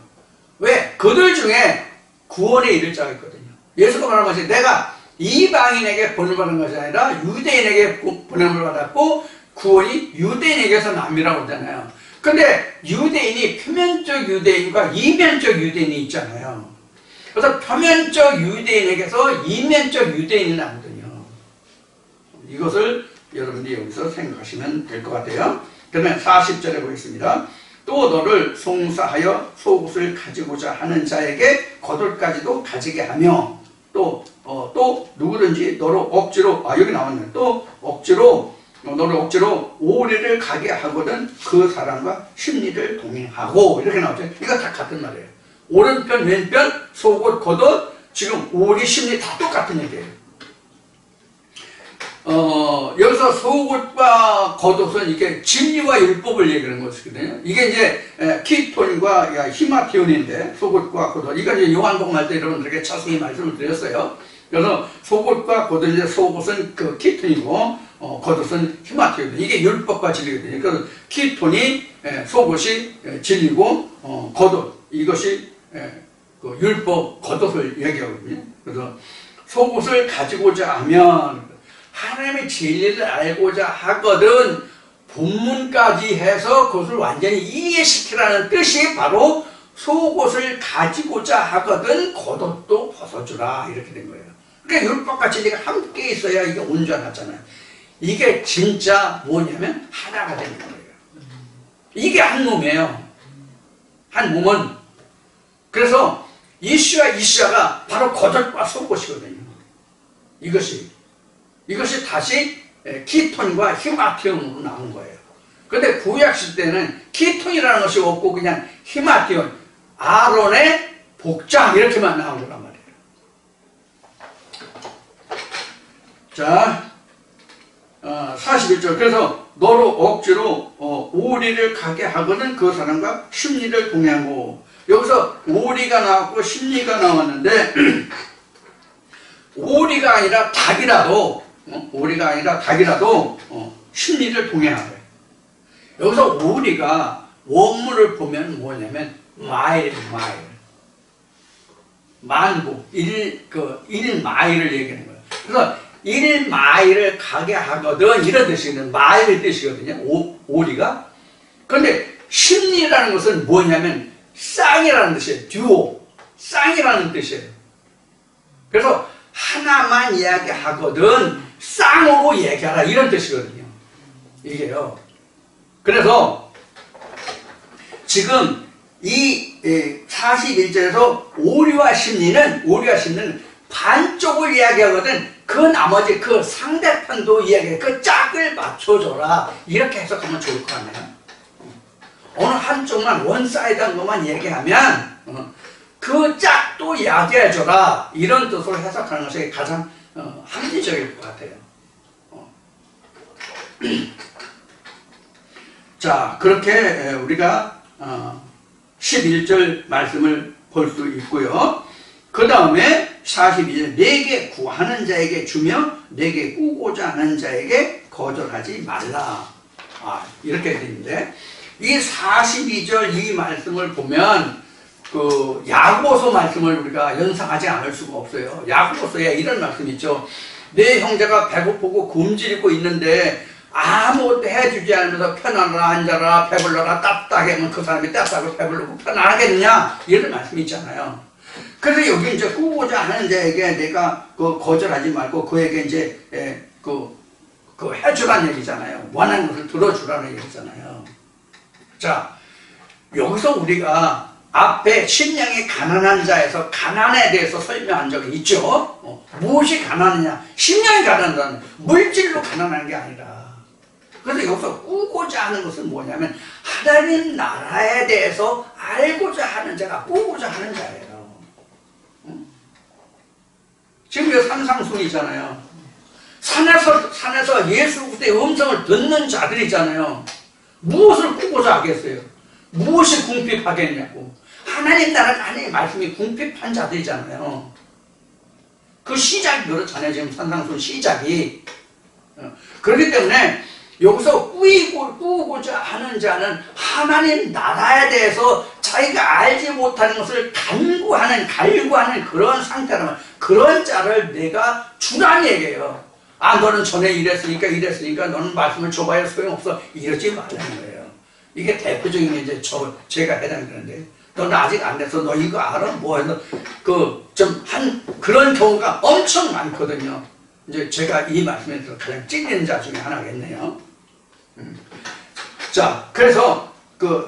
Speaker 1: 왜? 그들 중에 구원에 이를 자가 있거든요. 예수가 말한 것이 내가 이방인에게 본을 받은 것이 아니라 유대인에게 본을 받았고 구원이 유대인에게서 남이라고 하잖아요. 근데 유대인이 표면적 유대인과 이면적 유대인이 있잖아요. 그래서 표면적 유대인에게서 이면적 유대인이 나거든요. 이것을 여러분들이 여기서 생각하시면 될 것 같아요. 그러면 40절에 보겠습니다. 또 너를 송사하여 속옷을 가지고자 하는 자에게 겉옷까지도 가지게 하며 또 누구든지 너로 억지로 여기 나왔네. 또 억지로 너를 억지로 오리를 가게 하거든 그 사람과 심리를 동행하고 이렇게 나오죠. 이거 다 같은 말이에요. 오른편 왼편 속옷 겉옷 지금 오리 심리 다 똑같은 얘기예요. 여기서 속옷과 겉옷은 이게 진리와 율법을 얘기하는 것이거든요. 이게 이제 키톤과 히마티온인데 속옷과 겉옷 이거 이제 요한복음 할 때 여러분들에게 자세히 말씀을 드렸어요. 그래서 속옷과 겉옷 이제 속옷은 그 키톤이고 겉옷은 히마티온 이게 율법과 진리거든요. 그래서 키톤이 속옷이 진리고 겉옷 이것이 그 율법 겉옷을 얘기하거든요. 그래서 속옷을 가지고자 하면 하나님의 진리를 알고자 하거든 본문까지 해서 그것을 완전히 이해시키라는 뜻이 바로 속옷을 가지고자 하거든 겉옷도 벗어주라 이렇게 된 거예요. 그러니까 율법과 진리가 함께 있어야 이게 온전하잖아요. 이게 진짜 뭐냐면 하나가 되는 거예요. 이게 한 몸이에요. 한 몸은. 그래서 이슈아가 바로 겉옷과 속옷이거든요. 이것이 다시 키톤과 히마티온으로 나온 거예요. 그런데 구약 시대는 키톤이라는 것이 없고 그냥 히마티온, 아론의 복장 이렇게만 나온 거란 말이에요. 자, 41절. 그래서 너로 억지로 오리를 가게 하거든 그 사람과 심리를 동행하고 여기서 오리가 나왔고 심리가 나왔는데 오리가 아니라 닭이라도 심리를 동행하래. 여기서 오리가 원문을 보면 뭐냐면 만보 1마일을 얘기하는 거예요. 그래서 1마일을 가게 하거든 이런 뜻이거든요. 마일의 뜻이거든요. 오리가. 그런데 심리라는 것은 뭐냐면 쌍이라는 뜻이에요. 듀오 쌍이라는 뜻이에요. 그래서 하나만 이야기하거든 쌍으로 얘기하라 이런 뜻이거든요. 이게요. 그래서 지금 이 41절에서 오리와 심리는 반쪽을 이야기하거든 그 나머지 그 상대편도 이야기해. 그 짝을 맞춰줘라 이렇게 해석하면 좋을 것 같네요. 어느 한쪽만 원사이드한 것만 얘기하면 그 짝도 이야기해줘라 이런 뜻으로 해석하는 것이 가장 합리적일 것 같아요. 자, 그렇게 우리가 11절 말씀을 볼 수 있고요. 그 다음에 42절 내게 구하는 자에게 주며 내게 꾸고자 하는 자에게 거절하지 말라. 이렇게 되어 있는데 이 42절 이 말씀을 보면 그 야고보서 말씀을 우리가 연상하지 않을 수가 없어요. 야고보서에 이런 말씀이 있죠. 내 형제가 배고프고 굶주리고 있는데 아무것도 해주지 않으면서 편안하라 앉아라 배불러라 따뜻하게 하면 그 사람이 따뜻하고 배불르고 편안하겠느냐 이런 말씀이 있잖아요. 그래서 여기 이제 꾸고자 하는 자에게 내가 그 거절하지 말고 그에게 이제 그 해주라는 얘기잖아요. 원하는 것을 들어주라는 얘기잖아요. 자, 여기서 우리가 앞에 심령이 가난한 자에서 가난에 대해서 설명한 적이 있죠. 무엇이 가난하냐? 심령이 가난하다는 물질로 가난한 게 아니라. 그래서 여기서 꾸고자 하는 것은 뭐냐면 하나님 나라에 대해서 알고자 하는 자가 꾸고자 하는 자예요. 지금 이 산상순이잖아요. 산에서 예수 그리스도의 음성을 듣는 자들이잖아요. 무엇을 꾸고자 하겠어요? 무엇이 궁핍하겠냐고. 하나님 나라가 하나님의 말씀이 궁핍한 자들이잖아요. 그 시작이 그렇잖아요. 지금 산상수훈 시작이. 그렇기 때문에 여기서 꾸고자 하는 자는 하나님 나라에 대해서 자기가 알지 못하는 것을 갈구하는 그런 상태라면 그런 자를 내가 주라는 얘기예요. 아, 너는 전에 이랬으니까 너는 말씀을 줘봐야 소용없어. 이러지 말라는 거예요. 이게 대표적인 이제 제가 해당되는데, 너는 아직 안 됐어. 너 이거 알아? 뭐 해서 그런 경우가 엄청 많거든요. 이제 제가 이 말씀에서 가장 찔리는 자 중에 하나겠네요. 자, 그래서 그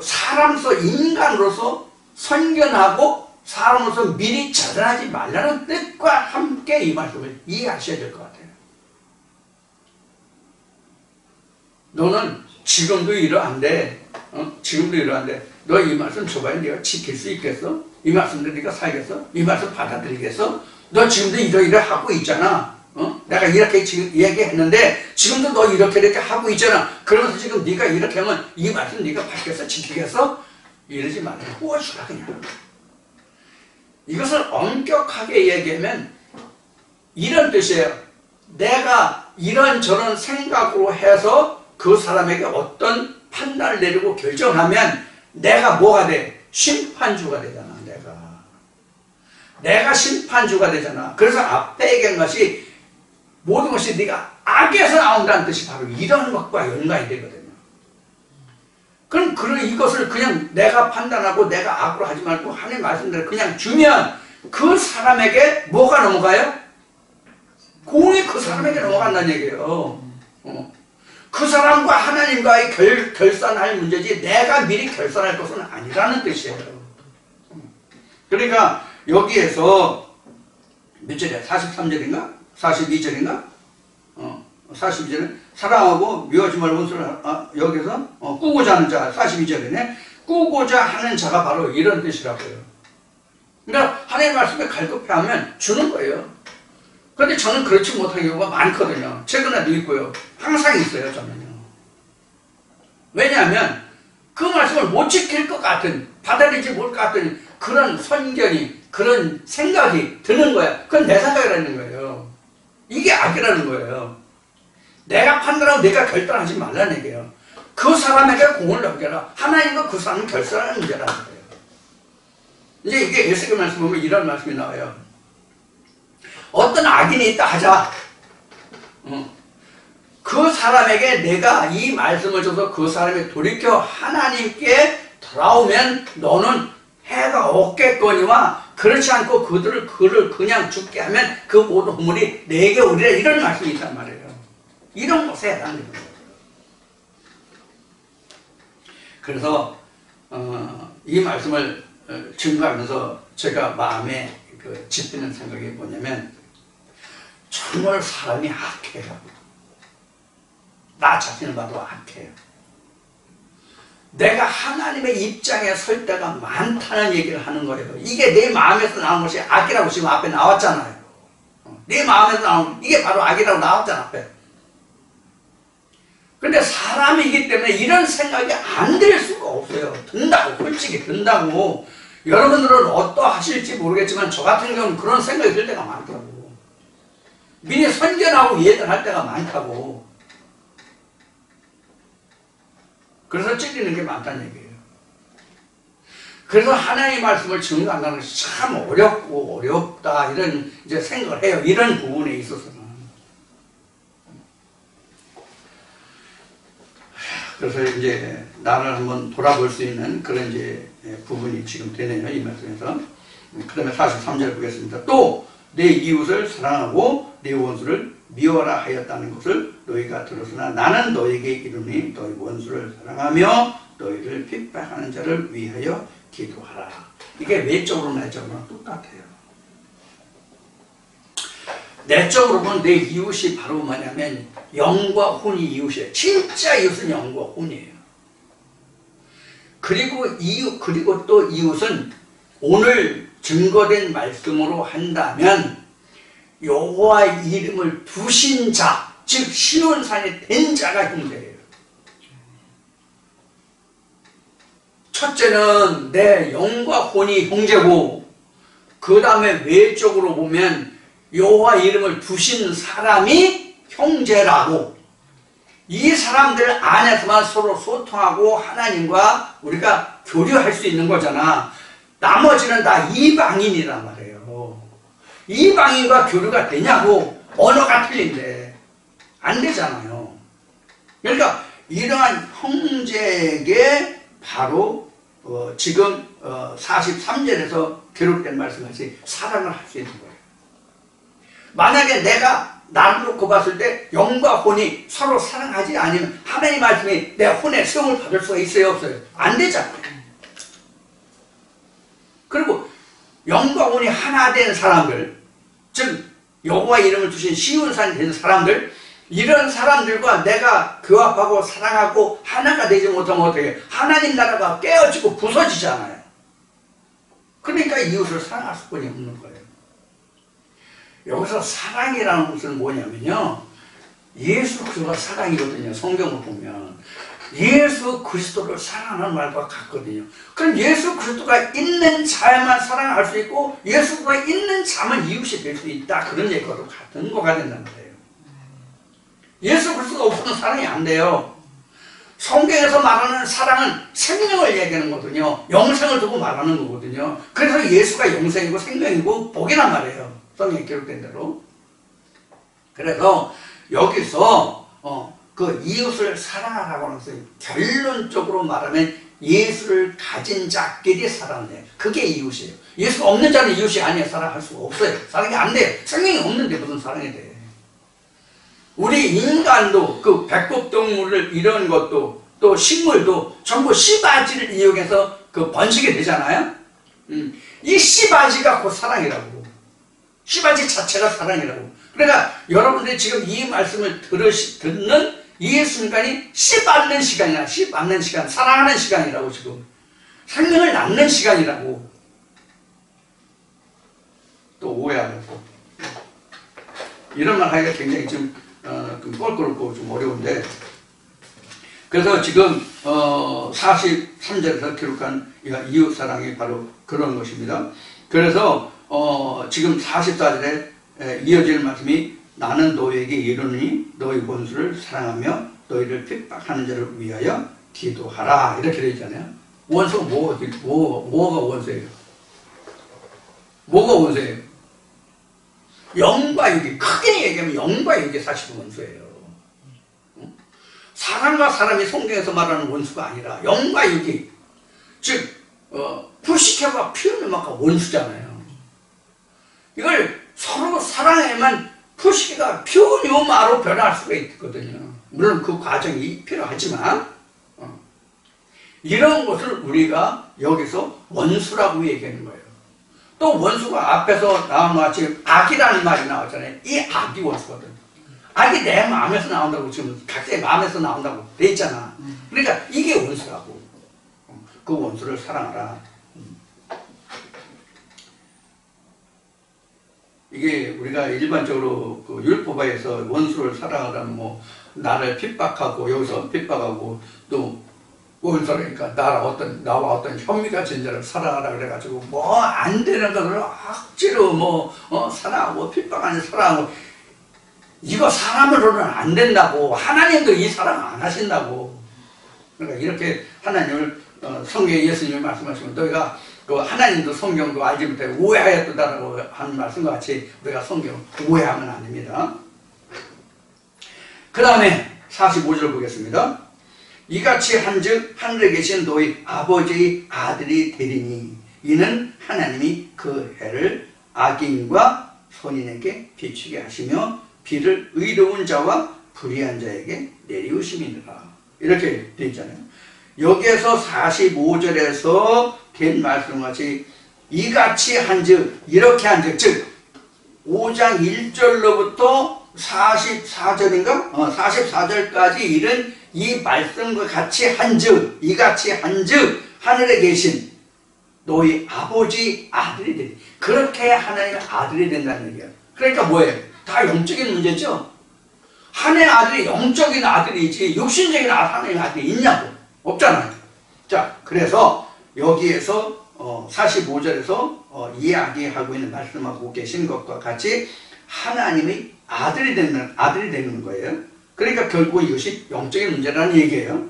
Speaker 1: 인간으로서 선견하고 사람으로서 미리 자전하지 말라는 뜻과 함께 이 말씀을 이해하셔야 될 것 같아요. 너는 지금도 이러한데, 너 이 말씀 줘봐야 네가 지킬 수 있겠어? 이 말씀대로 네가 살겠어? 이 말씀 받아들이겠어? 너 지금도 이러하고 있잖아. 내가 이렇게 지금 얘기했는데 지금도 너 이렇게 하고 있잖아. 그러면서 지금 네가 이렇게 하면 이 말씀 네가 받겠어? 지키겠어? 이러지 말고 구워주라 그냥. 이것을 엄격하게 얘기하면 이런 뜻이에요. 내가 이런저런 생각으로 해서 그 사람에게 어떤 판단을 내리고 결정하면 내가 뭐가 돼? 심판주가 되잖아. 내가 심판주가 되잖아. 그래서 앞에 얘기한 것이 모든 것이 네가 악에서 나온다는 뜻이 바로 이런 것과 연관이 되거든요. 그럼 이것을 그냥 내가 판단하고 내가 악으로 하지 말고 하나님 말씀대로 그냥 주면 그 사람에게 뭐가 넘어가요? 공이 그 사람에게 넘어간다는 얘기예요. 그 사람과 하나님과의 결산할 문제지 내가 미리 결산할 것은 아니라는 뜻이에요. 그러니까 여기에서 몇 절이야? 43절인가? 42절인가? 42절은 사랑하고 미워하지 말고 원수를 여기서 꾸고자 하는 자 42절이네. 꾸고자 하는 자가 바로 이런 뜻이라고요. 그러니까 하나님의 말씀에 갈급해하면 주는 거예요. 그런데 저는 그렇지 못한 경우가 많거든요. 최근에도 있고요. 항상 있어요, 저는요. 왜냐하면 그 말씀을 못 지킬 것 같은, 받아들이지 못할 것 같은 그런 선견이, 그런 생각이 드는 거야. 그건 내 생각이라는 거예요. 이게 악이라는 거예요. 내가 판단하고 내가 결단하지 말라는 얘기예요. 그 사람에게 공을 넘겨라. 하나님과 그 사람은 결산하는 문제라는 거예요. 이제 이게 에스겔 말씀 보면 이런 말씀이 나와요. 어떤 악인이 있다 하자. 그 사람에게 내가 이 말씀을 줘서 그 사람이 돌이켜 하나님께 돌아오면 너는 해가 없겠거니와 그렇지 않고 그를 그냥 죽게 하면 그 모든 허물이 내게 오리라. 이런 말씀이 있단 말이에요. 이런 것에 해당되는 거예요. 그래서 이 말씀을 증거하면서 제가 마음에 짚히는 생각이 뭐냐면 정말 사람이 악해요. 나 자신을 봐도 악해요. 내가 하나님의 입장에 설 때가 많다는 얘기를 하는 거예요. 이게 내 마음에서 나온 것이 악이라고 지금 앞에 나왔잖아요. 내 마음에서 나온 이게 바로 악이라고 나왔잖아 앞에. 근데 사람이기 때문에 이런 생각이 안 들 수가 없어요. 든다고, 솔직히 든다고. 여러분들은 어떠하실지 모르겠지만 저 같은 경우는 그런 생각이 들 때가 많다고. 미리 선견하고 예단할 때가 많다고. 그래서 찔리는 게 많다는 얘기예요. 그래서 하나님의 말씀을 증거한다는 것이 참 어렵고 어렵다 이런 이제 생각을 해요. 이런 부분에 있어서는. 그래서 이제 나를 한번 돌아볼 수 있는 그런 이제 부분이 지금 되네요. 이 말씀에서. 그 다음에 43절 보겠습니다. 또 내 이웃을 사랑하고 내 원수를 미워라 하였다는 것을 너희가 들었으나 나는 너희에게 이르니 너희 원수를 사랑하며 너희를 핍박하는 자를 위하여 기도하라. 이게 외적으로 내적으로 똑같아요. 내적으로 보면 내 이웃이 바로 뭐냐면 영과 혼이 이웃이에요. 진짜 이웃은 영과 혼이에요. 그리고 또 이웃은 오늘 증거된 말씀으로 한다면 여호와 이름을 두신 자, 즉 시온산에 된 자가 형제예요. 첫째는 내 영과 혼이 형제고, 그 다음에 외적으로 보면 여호와 이름을 두신 사람이 형제라고, 이 사람들 안에서만 서로 소통하고 하나님과 우리가 교류할 수 있는 거잖아. 나머지는 다 이방인이란 말이에요. 이방인과 교류가 되냐고. 언어가 틀린데 안 되잖아요. 그러니까 이러한 형제에게 바로 지금 43절에서 기록된 말씀같이 사랑을 할 수 있는 거예요. 만약에 내가 나를 놓고 봤을 때 영과 혼이 서로 사랑하지 않으면 하나님 말씀이 내 혼의 수용을 받을 수가 있어요, 없어요? 안 되잖아요. 그리고 영과 혼이 하나 된 사람들, 즉 여호와 이름을 두신 시온산이 된 사람들, 이런 사람들과 내가 교합하고 사랑하고 하나가 되지 못하면 어떻게 해요? 하나님 나라가 깨어지고 부서지잖아요. 그러니까 이웃을 사랑할 수뿐이 없는 거예요. 여기서 사랑이라는 것은 뭐냐면요, 예수 그리스도가 사랑이거든요. 성경을 보면 예수 그리스도를 사랑하는 말과 같거든요. 그럼 예수 그리스도가 있는 자야만 사랑할 수 있고, 예수가 있는 자만 이웃이 될 수 있다, 그런 얘기와도 같은 거가 된다는 거예요. 예수 그리스도가 없으면 사랑이 안 돼요. 성경에서 말하는 사랑은 생명을 얘기하는 거거든요. 영생을 두고 말하는 거거든요. 그래서 예수가 영생이고 생명이고 복이란 말이에요. 성경에 기록된 대로. 그래서 여기서 그 이웃을 사랑하라고 하는 것은 결론적으로 말하면 예수를 가진 자끼리 사랑해요. 그게 이웃이에요. 예수가 없는 자는 이웃이 아니에요. 사랑할 수가 없어요. 사랑이 안 돼요. 생명이 없는데 무슨 사랑이 돼. 우리 인간도 그 백곡동물을 이런 것도 또 식물도 전부 씨바지를 이용해서 그 번식이 되잖아요. 이 씨바지가 곧 사랑이라고. 씨바지 자체가 사랑이라고. 그러니까 여러분들이 지금 이 말씀을 듣는 이 순간이 씨 받는 시간이야. 씨 받는 시간, 사랑하는 시간이라고. 지금 생명을 낳는 시간이라고. 또 오해하고 이런 말 하기가 굉장히 좀 껄끄럽고 좀 어려운데, 그래서 지금 43절에서 기록한 이웃 사랑이 바로 그런 것입니다. 그래서 지금 44절에 이어지는 말씀이 나는 너희에게 이르노니 너희 원수를 사랑하며 너희를 핍박하는 자를 위하여 기도하라, 이렇게 되어 있잖아요. 원수가 뭐가 원수예요? 뭐가 원수예요? 영과 육이, 크게 얘기하면 영과 육이 사실 원수예요. 사람과 사람이 성경에서 말하는 원수가 아니라 영과 육이, 즉 푸시케와 피오미마가 원수잖아요. 이걸 서로 사랑해야만 푸시케가 피오미마로 변할 수가 있거든요. 물론 그 과정이 필요하지만 이런 것을 우리가 여기서 원수라고 얘기하는 거예요. 또 원수가 앞에서 나온 것 같이 악이라는 말이 나왔잖아요. 이 악이 원수거든. 악이 내 마음에서 나온다고, 지금 각자의 마음에서 나온다고 돼 있잖아. 그러니까 이게 원수라고. 그 원수를 사랑하라. 이게 우리가 일반적으로 그 율법에서 원수를 사랑하라는 뭐 나를 핍박하고, 여기서 핍박하고 또 원수라니까 나와 어떤 혐의가 진 자를 사랑하라 그래가지고 뭐 안 되는 것을 억지로 사랑하고 핍박하는 사랑하고, 이거 사람으로는 안 된다고. 하나님도 이 사랑 안 하신다고. 그러니까 이렇게 하나님을 성경에 예수님이 말씀하시면 너희가 그 하나님도 성경도 알지 못해 오해하였다라고 하는 말씀과 같이 우리가 성경 오해하면 안 됩니다. 그 다음에 45절 보겠습니다. 이같이 한즉 하늘에 계신 너희 아버지의 아들이 되리니 이는 하나님이 그 해를 악인과 선인에게 비추게 하시며 비를 의로운 자와 불의한 자에게 내리우심이니라. 이렇게 되어 있잖아요. 여기에서 45절에서 된 말씀과 같이 이같이 한즉, 이렇게 한즉, 즉 5장 1절로부터 44절인가? 44절까지 이른 이 말씀과 같이 한즉, 이같이 한즉 하늘에 계신 너희 아버지 아들이 되리. 그렇게 하나님의 아들이 된다는 얘기예요. 그러니까 뭐예요? 다 영적인 문제죠. 하나님의 아들이 영적인 아들이지 육신적인 하나님의 아들이 있냐고. 없잖아요. 자, 그래서 여기에서 45절에서 이야기하고 있는 말씀하고 계신 것과 같이 하나님의 아들이 되는 거예요. 그러니까 결국 이것이 영적인 문제라는 얘기예요.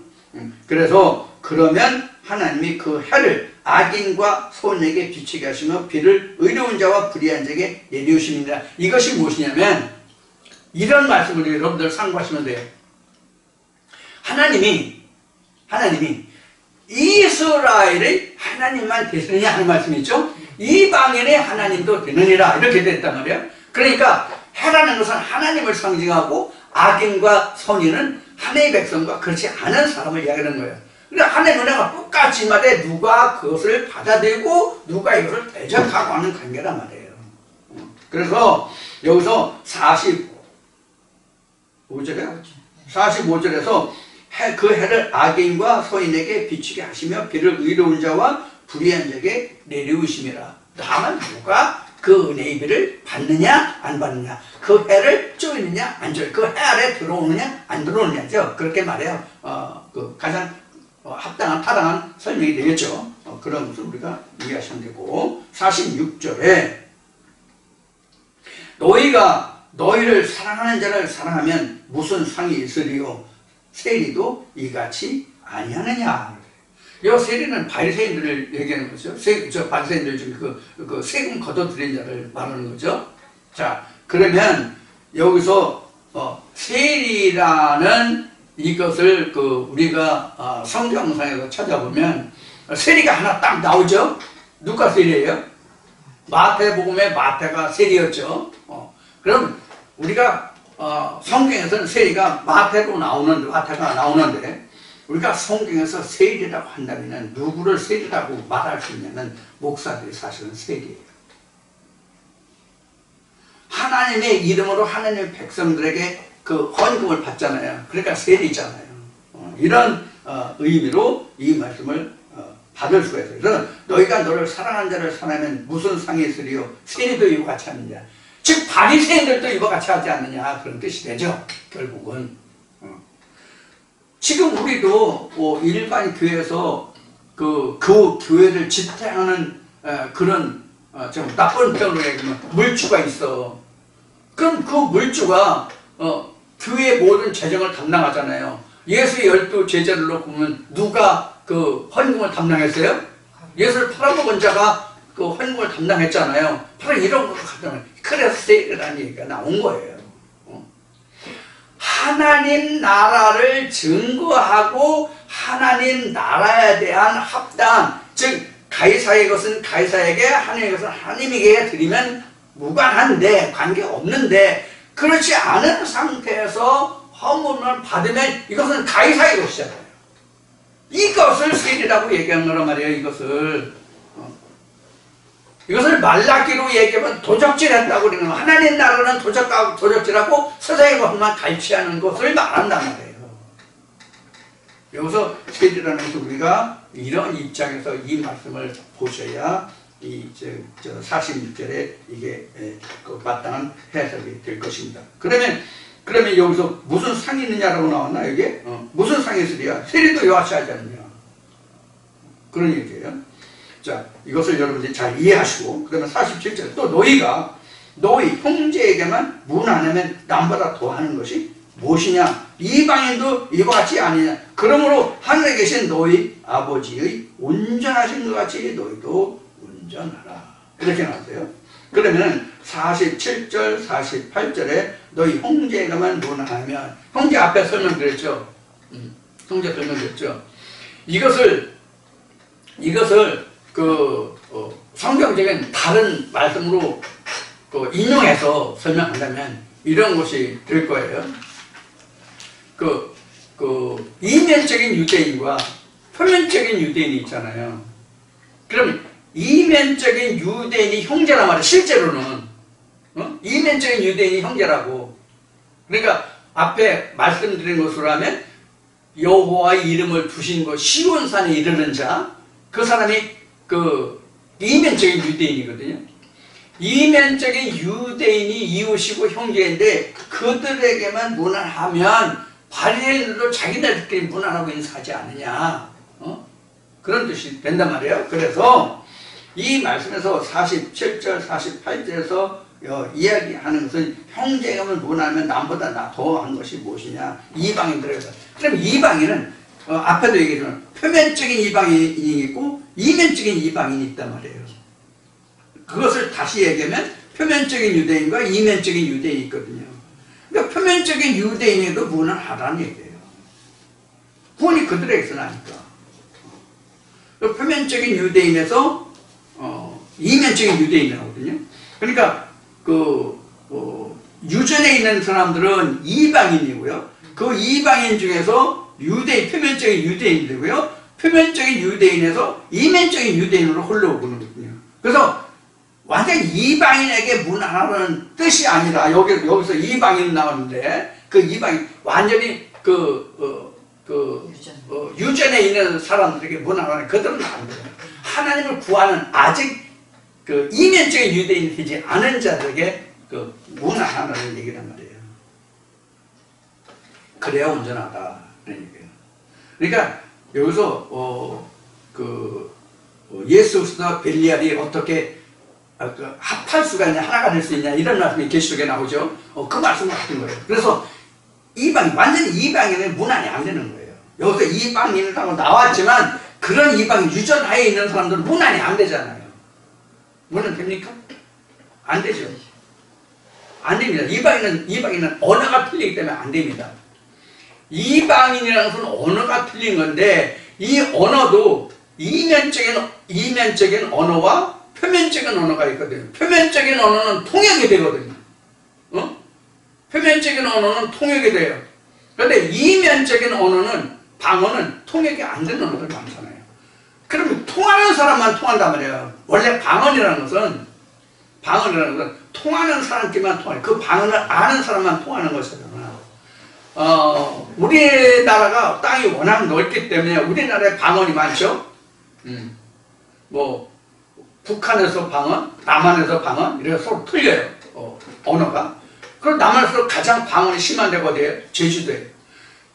Speaker 1: 그래서 그러면 하나님이 그 해를 악인과 소인에게 비추게 하시며 비를 의로운 자와 불의한 자에게 내리우십니다. 이것이 무엇이냐면 이런 말씀을 여러분들 상고하시면 돼요. 하나님이 이스라엘의 하나님만 되시느냐 하는 말씀이죠. 이방인의 하나님도 되느니라 이렇게 됐단 말이에요. 그러니까 해라는 것은 하나님을 상징하고 악인과 선인은 하나님의 백성과 그렇지 않은 사람을 이야기하는 거예요. 그러니까 하나님의 은혜가 똑같이 말해 누가 그것을 받아들이고 누가 이것을 대적하고 하는 관계란 말이에요. 그래서 여기서 45절에서 그 해를 악인과 서인에게 비추게 하시며 비를 의로운 자와 불의한 자에게 내리우심이라. 다만 누가 그 은혜의 비를 받느냐 안 받느냐, 그 해를 쪼이느냐 안 쪼이, 그 해 아래 들어오느냐 안 들어오느냐죠. 그렇게 말해요. 그 가장 합당한 타당한 설명이 되겠죠. 그런 것을 우리가 이해하시면 되고, 46절에 너희가 너희를 사랑하는 자를 사랑하면 무슨 상이 있으리요 세리도 이같이 아니하느냐. 이 세리는 바리새인들을 얘기하는 거죠. 바리새인들 중에 그 세금 걷어들인 자를 말하는 거죠. 자, 그러면 여기서 세리라는 이것을 우리가 성경상에서 찾아보면 세리가 하나 딱 나오죠. 누가 세리예요? 마태복음에 마태가 세리였죠. 그럼 우리가 성경에서는 세리가 마태가 나오는데 우리가 성경에서 세리라고 한다면 누구를 세리라고 말할 수 있냐면 목사들이 사실은 세리예요. 하나님의 이름으로 하나님의 백성들에게 그 헌금을 받잖아요. 그러니까 세리잖아요. 이런 의미로 이 말씀을 받을 수가 있어요. 그래서 너희가 너를 사랑하는 자를 사랑하면 무슨 상이 있으리요 세리도 이와 같이 하느냐. 즉 바리새인들도 이와 같이 하지 않느냐 그런 뜻이 되죠. 결국은 지금 우리도 일반 교회에서 그 교회를 지탱하는 그런 좀 나쁜 표현으로 얘기하면 물주가 있어. 그럼 그 물주가 교회의 모든 재정을 담당하잖아요. 예수의 12제자들로 보면 누가 그 헌금을 담당했어요? 예수를 팔아먹은 자가 그 헌금을 담당했잖아요. 바로 이런 걸 갖다가 그래서 세리라는 얘기가 나온 거예요. 하나님 나라를 증거하고 하나님 나라에 대한 합당, 즉 가이사의 것은 가이사에게 하나님의 것은 하나님에게 드리면 무관한데 관계없는데 그렇지 않은 상태에서 헌금을 받으면 이것은 가이사의 것이잖아요. 이것을 세리라고 얘기한 거란 말이에요. 이것을 말라기로 얘기하면 도적질했다고 그러는 거예요. 하나님 나라는 도적질하고 세상의 것만 갈취하는 것을 말한단 말이에요. 여기서 세리라는 것을 우리가 이런 입장에서 이 말씀을 보셔야 이 46절에 이게 마땅한 해석이 될 것입니다. 그러면 여기서 무슨 상이 있느냐라고 나왔나 이게? 무슨 상이 있으리야? 세리도 요하시 하지 않느냐? 그런 얘기예요. 자, 이것을 여러분들이 잘 이해하시고, 그러면 47절 또 너희 형제에게만 문 안 하면 남보다 더 하는 것이 무엇이냐? 이방인도 이와 같이 아니냐? 그러므로 하늘에 계신 너희 아버지의 온전하신 것 같이 너희도 온전하라. 이렇게 나왔어요. 그러면 47절, 48절에 너희 형제에게만 문 안 하면, 형제 앞에 설명드렸죠? 형제 설명드렸죠? 이것을 성경적인 다른 말씀으로 인용해서 설명한다면 이런 것이 될 거예요. 이면적인 유대인과 표면적인 유대인이 있잖아요. 그럼 이면적인 유대인이 형제란 말이에요. 실제로는 이면적인 유대인이 형제라고. 그러니까 앞에 말씀드린 것으로 하면 여호와의 이름을 두신 것 시온산에 이르는 자, 그 사람이 이면적인 유대인이거든요. 이면적인 유대인이 이웃이고 형제인데 그들에게만 무난하면 바리새인들도 자기들끼리 무난하고 인사하지 않느냐. 그런 뜻이 된단 말이에요. 그래서 이 말씀에서 47절, 48절에서 이야기하는 것은 형제감을 논하면 남보다 나 더한 것이 무엇이냐? 이방인들에서. 그럼 이방인은 앞에도 얘기했지만 표면적인 이방인이 있고 이면적인 이방인이 있단 말이에요. 그것을 다시 얘기하면 표면적인 유대인과 이면적인 유대인이 있거든요. 그러니까 표면적인 유대인에도 무난하다는 얘기예요. 구원이 그들에게서 나니까. 표면적인 유대인에서 이면적인 유대인이 나오거든요. 그러니까 유전에 있는 사람들은 이방인이고요. 그 이방인 중에서 표면적인 유대인이 되고요. 표면적인 유대인에서 이면적인 유대인으로 흘러오거든요. 그래서 완전히 이방인에게 문하라는 뜻이 아니라 여기서 이방인 나오는데 그 이방인 완전히 유전에 있는 사람들에게 문하라는 그들은 안 돼요. 하나님을 구하는 아직 이면적인 유대인이 되지 않은 자들에게 문하라는 얘기란 말이에요. 그래야 온전하다 그런 얘기예요. 그러니까 여기서 예수 그리스도와 벨리알이 어떻게 합할 수가 있냐, 하나가 될 수 있냐, 이런 말씀이 계시록에 나오죠. 그 말씀 같은 거예요. 그래서 완전히 이방인은 문안이 안 되는 거예요. 여기서 이방인이라고 나왔지만 그런 이방인 유전하에 있는 사람들은 문안이 안 되잖아요. 문안 됩니까? 안 되죠. 안 됩니다. 이방인은 언어가 틀리기 때문에 안 됩니다. 이방인이라는 것은 언어가 틀린 건데 이 언어도 이면적인 언어와 표면적인 언어가 있거든요. 표면적인 언어는 통역이 되거든요. 표면적인 언어는 통역이 돼요. 그런데 이면적인 방언은 통역이 안 되는 언어들 많잖아요. 그럼 통하는 사람만 통한단 말이에요. 원래 방언이라는 것은 통하는 사람끼리만 통해요. 그 방언을 아는 사람만 통하는 것이잖아. 우리나라가 땅이 워낙 넓기 때문에 우리나라에 방언이 많죠. 북한에서 방언, 남한에서 방언, 이래서 서로 틀려요. 언어가. 그럼 남한에서 가장 방언이 심한 데가 어디예요? 제주도예요.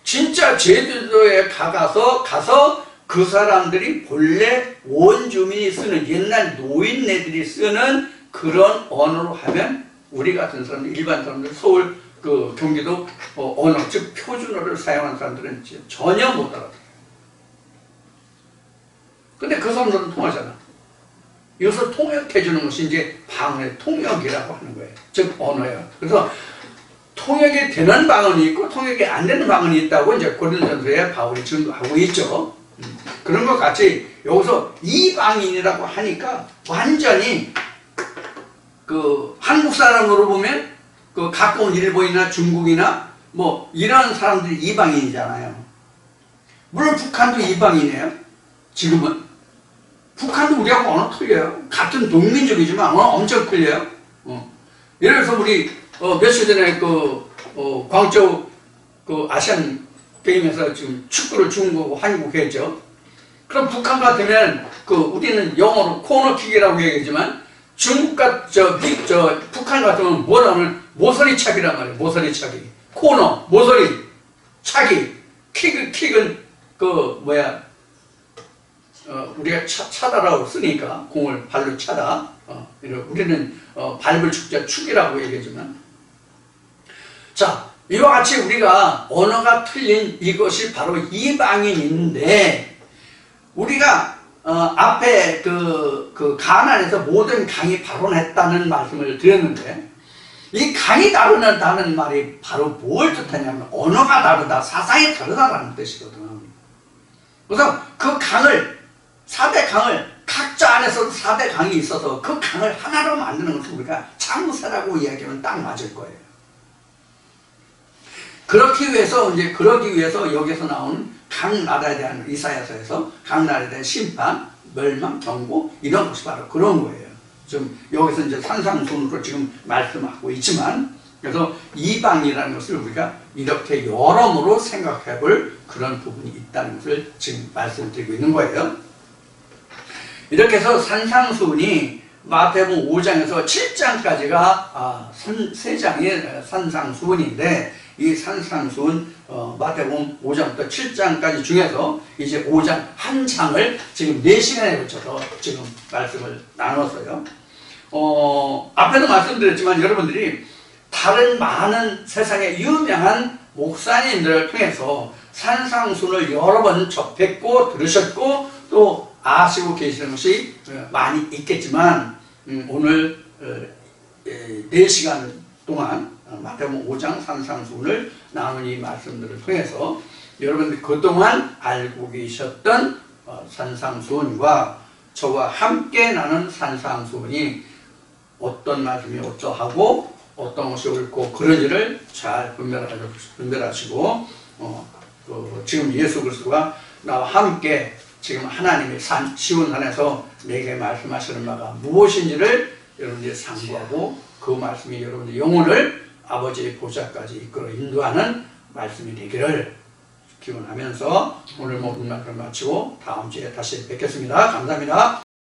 Speaker 1: 진짜 제주도에 가서 그 사람들이 본래 원주민이 쓰는 옛날 노인네들이 쓰는 그런 언어로 하면 우리 같은 사람들, 일반 사람들, 서울, 경기도 언어, 즉 표준어를 사용하는 사람들은 전혀 못 알아들어요. 근데 그 사람들은 통하잖아. 이것을 통역해주는 것이 이제 방언의 통역이라고 하는 거예요. 즉 언어예요. 그래서 통역이 되는 방언이 있고 통역이 안 되는 방언이 있다고 이제 고린도전서에 바울이 증거하고 있죠. 그런 것 같이 여기서 이방인이라고 하니까 완전히 한국 사람으로 보면 가까운 일본이나 중국이나 이런 사람들이 이방인이잖아요. 물론 북한도 이방인이에요. 지금은. 북한도 우리하고 언어 틀려요. 같은 동민족이지만 언어 엄청 틀려요. 예를 들어서 우리 며칠 전에 광저우 아시안 게임에서 지금 축구를 중국하고 한국 했죠. 그럼 북한 같으면 우리는 영어로 코너킥이라고 얘기하지만 북한 같으면 뭐라면 모서리차기란 말이에요. 모서리차기. 코너, 모서리, 차기. 킥은 우리가 차다라고 쓰니까 공을 발로 차다. 우리는 밟을 축이라고 얘기하지만, 자, 이와 같이 우리가 언어가 틀린 이것이 바로 이방인인데, 우리가 앞에 가나안에서 모든 강이 발원했다는 말씀을 드렸는데, 이 강이 다르다는 말이 바로 뭘 뜻하냐면 언어가 다르다, 사상이 다르다라는 뜻이거든. 그래서 그 강을 4대 강을 각자 안에서 4대 강이 있어서 그 강을 하나로 만드는 것을 우리가 창세라고 이야기하면 딱 맞을 거예요. 그러기 위해서 여기서 나오는 각 나라에 대한 이사야서에서 각 나라에 대한 심판, 멸망, 경고 이런 것이 바로 그런 거예요. 좀 여기서 이제 산상순으로 지금 말씀하고 있지만, 그래서 이방이라는 것을 우리가 이렇게 여러모로 생각해 볼 그런 부분이 있다는 것을 지금 말씀드리고 있는 거예요. 이렇게 해서 산상수훈이 마태복음 5장에서 7장까지가 세 장의 산상수훈인데, 이 산상수훈 마태복음 5장부터 7장까지 중에서 이제 5장 한 장을 지금 4시간에 걸쳐서 지금 말씀을 나눴어요. 앞에도 말씀드렸지만 여러분들이 다른 많은 세상의 유명한 목사님들을 통해서 산상수훈을 여러 번 접했고 들으셨고 또 아시고 계시는 것이 많이 있겠지만 오늘 4시간 동안 마태복음 5장 산상수훈을 나눈 이 말씀들을 통해서 여러분들이 그동안 알고 계셨던 산상수훈과 저와 함께 나눈 산상수훈이 어떤 말씀이 어떠하고 어떤 것이 옳고 그런지를 잘 분별하시고 지금 예수 그리스도가 나와 함께 지금 하나님의 산 시온산에서 내게 말씀하시는 바가 무엇인지를 여러분들이 상고하고 그 말씀이 여러분들의 영혼을 아버지의 보좌까지 이끌어 인도하는 말씀이 되기를 기원하면서 오늘 모든 말씀을 마치고 다음 주에 다시 뵙겠습니다. 감사합니다.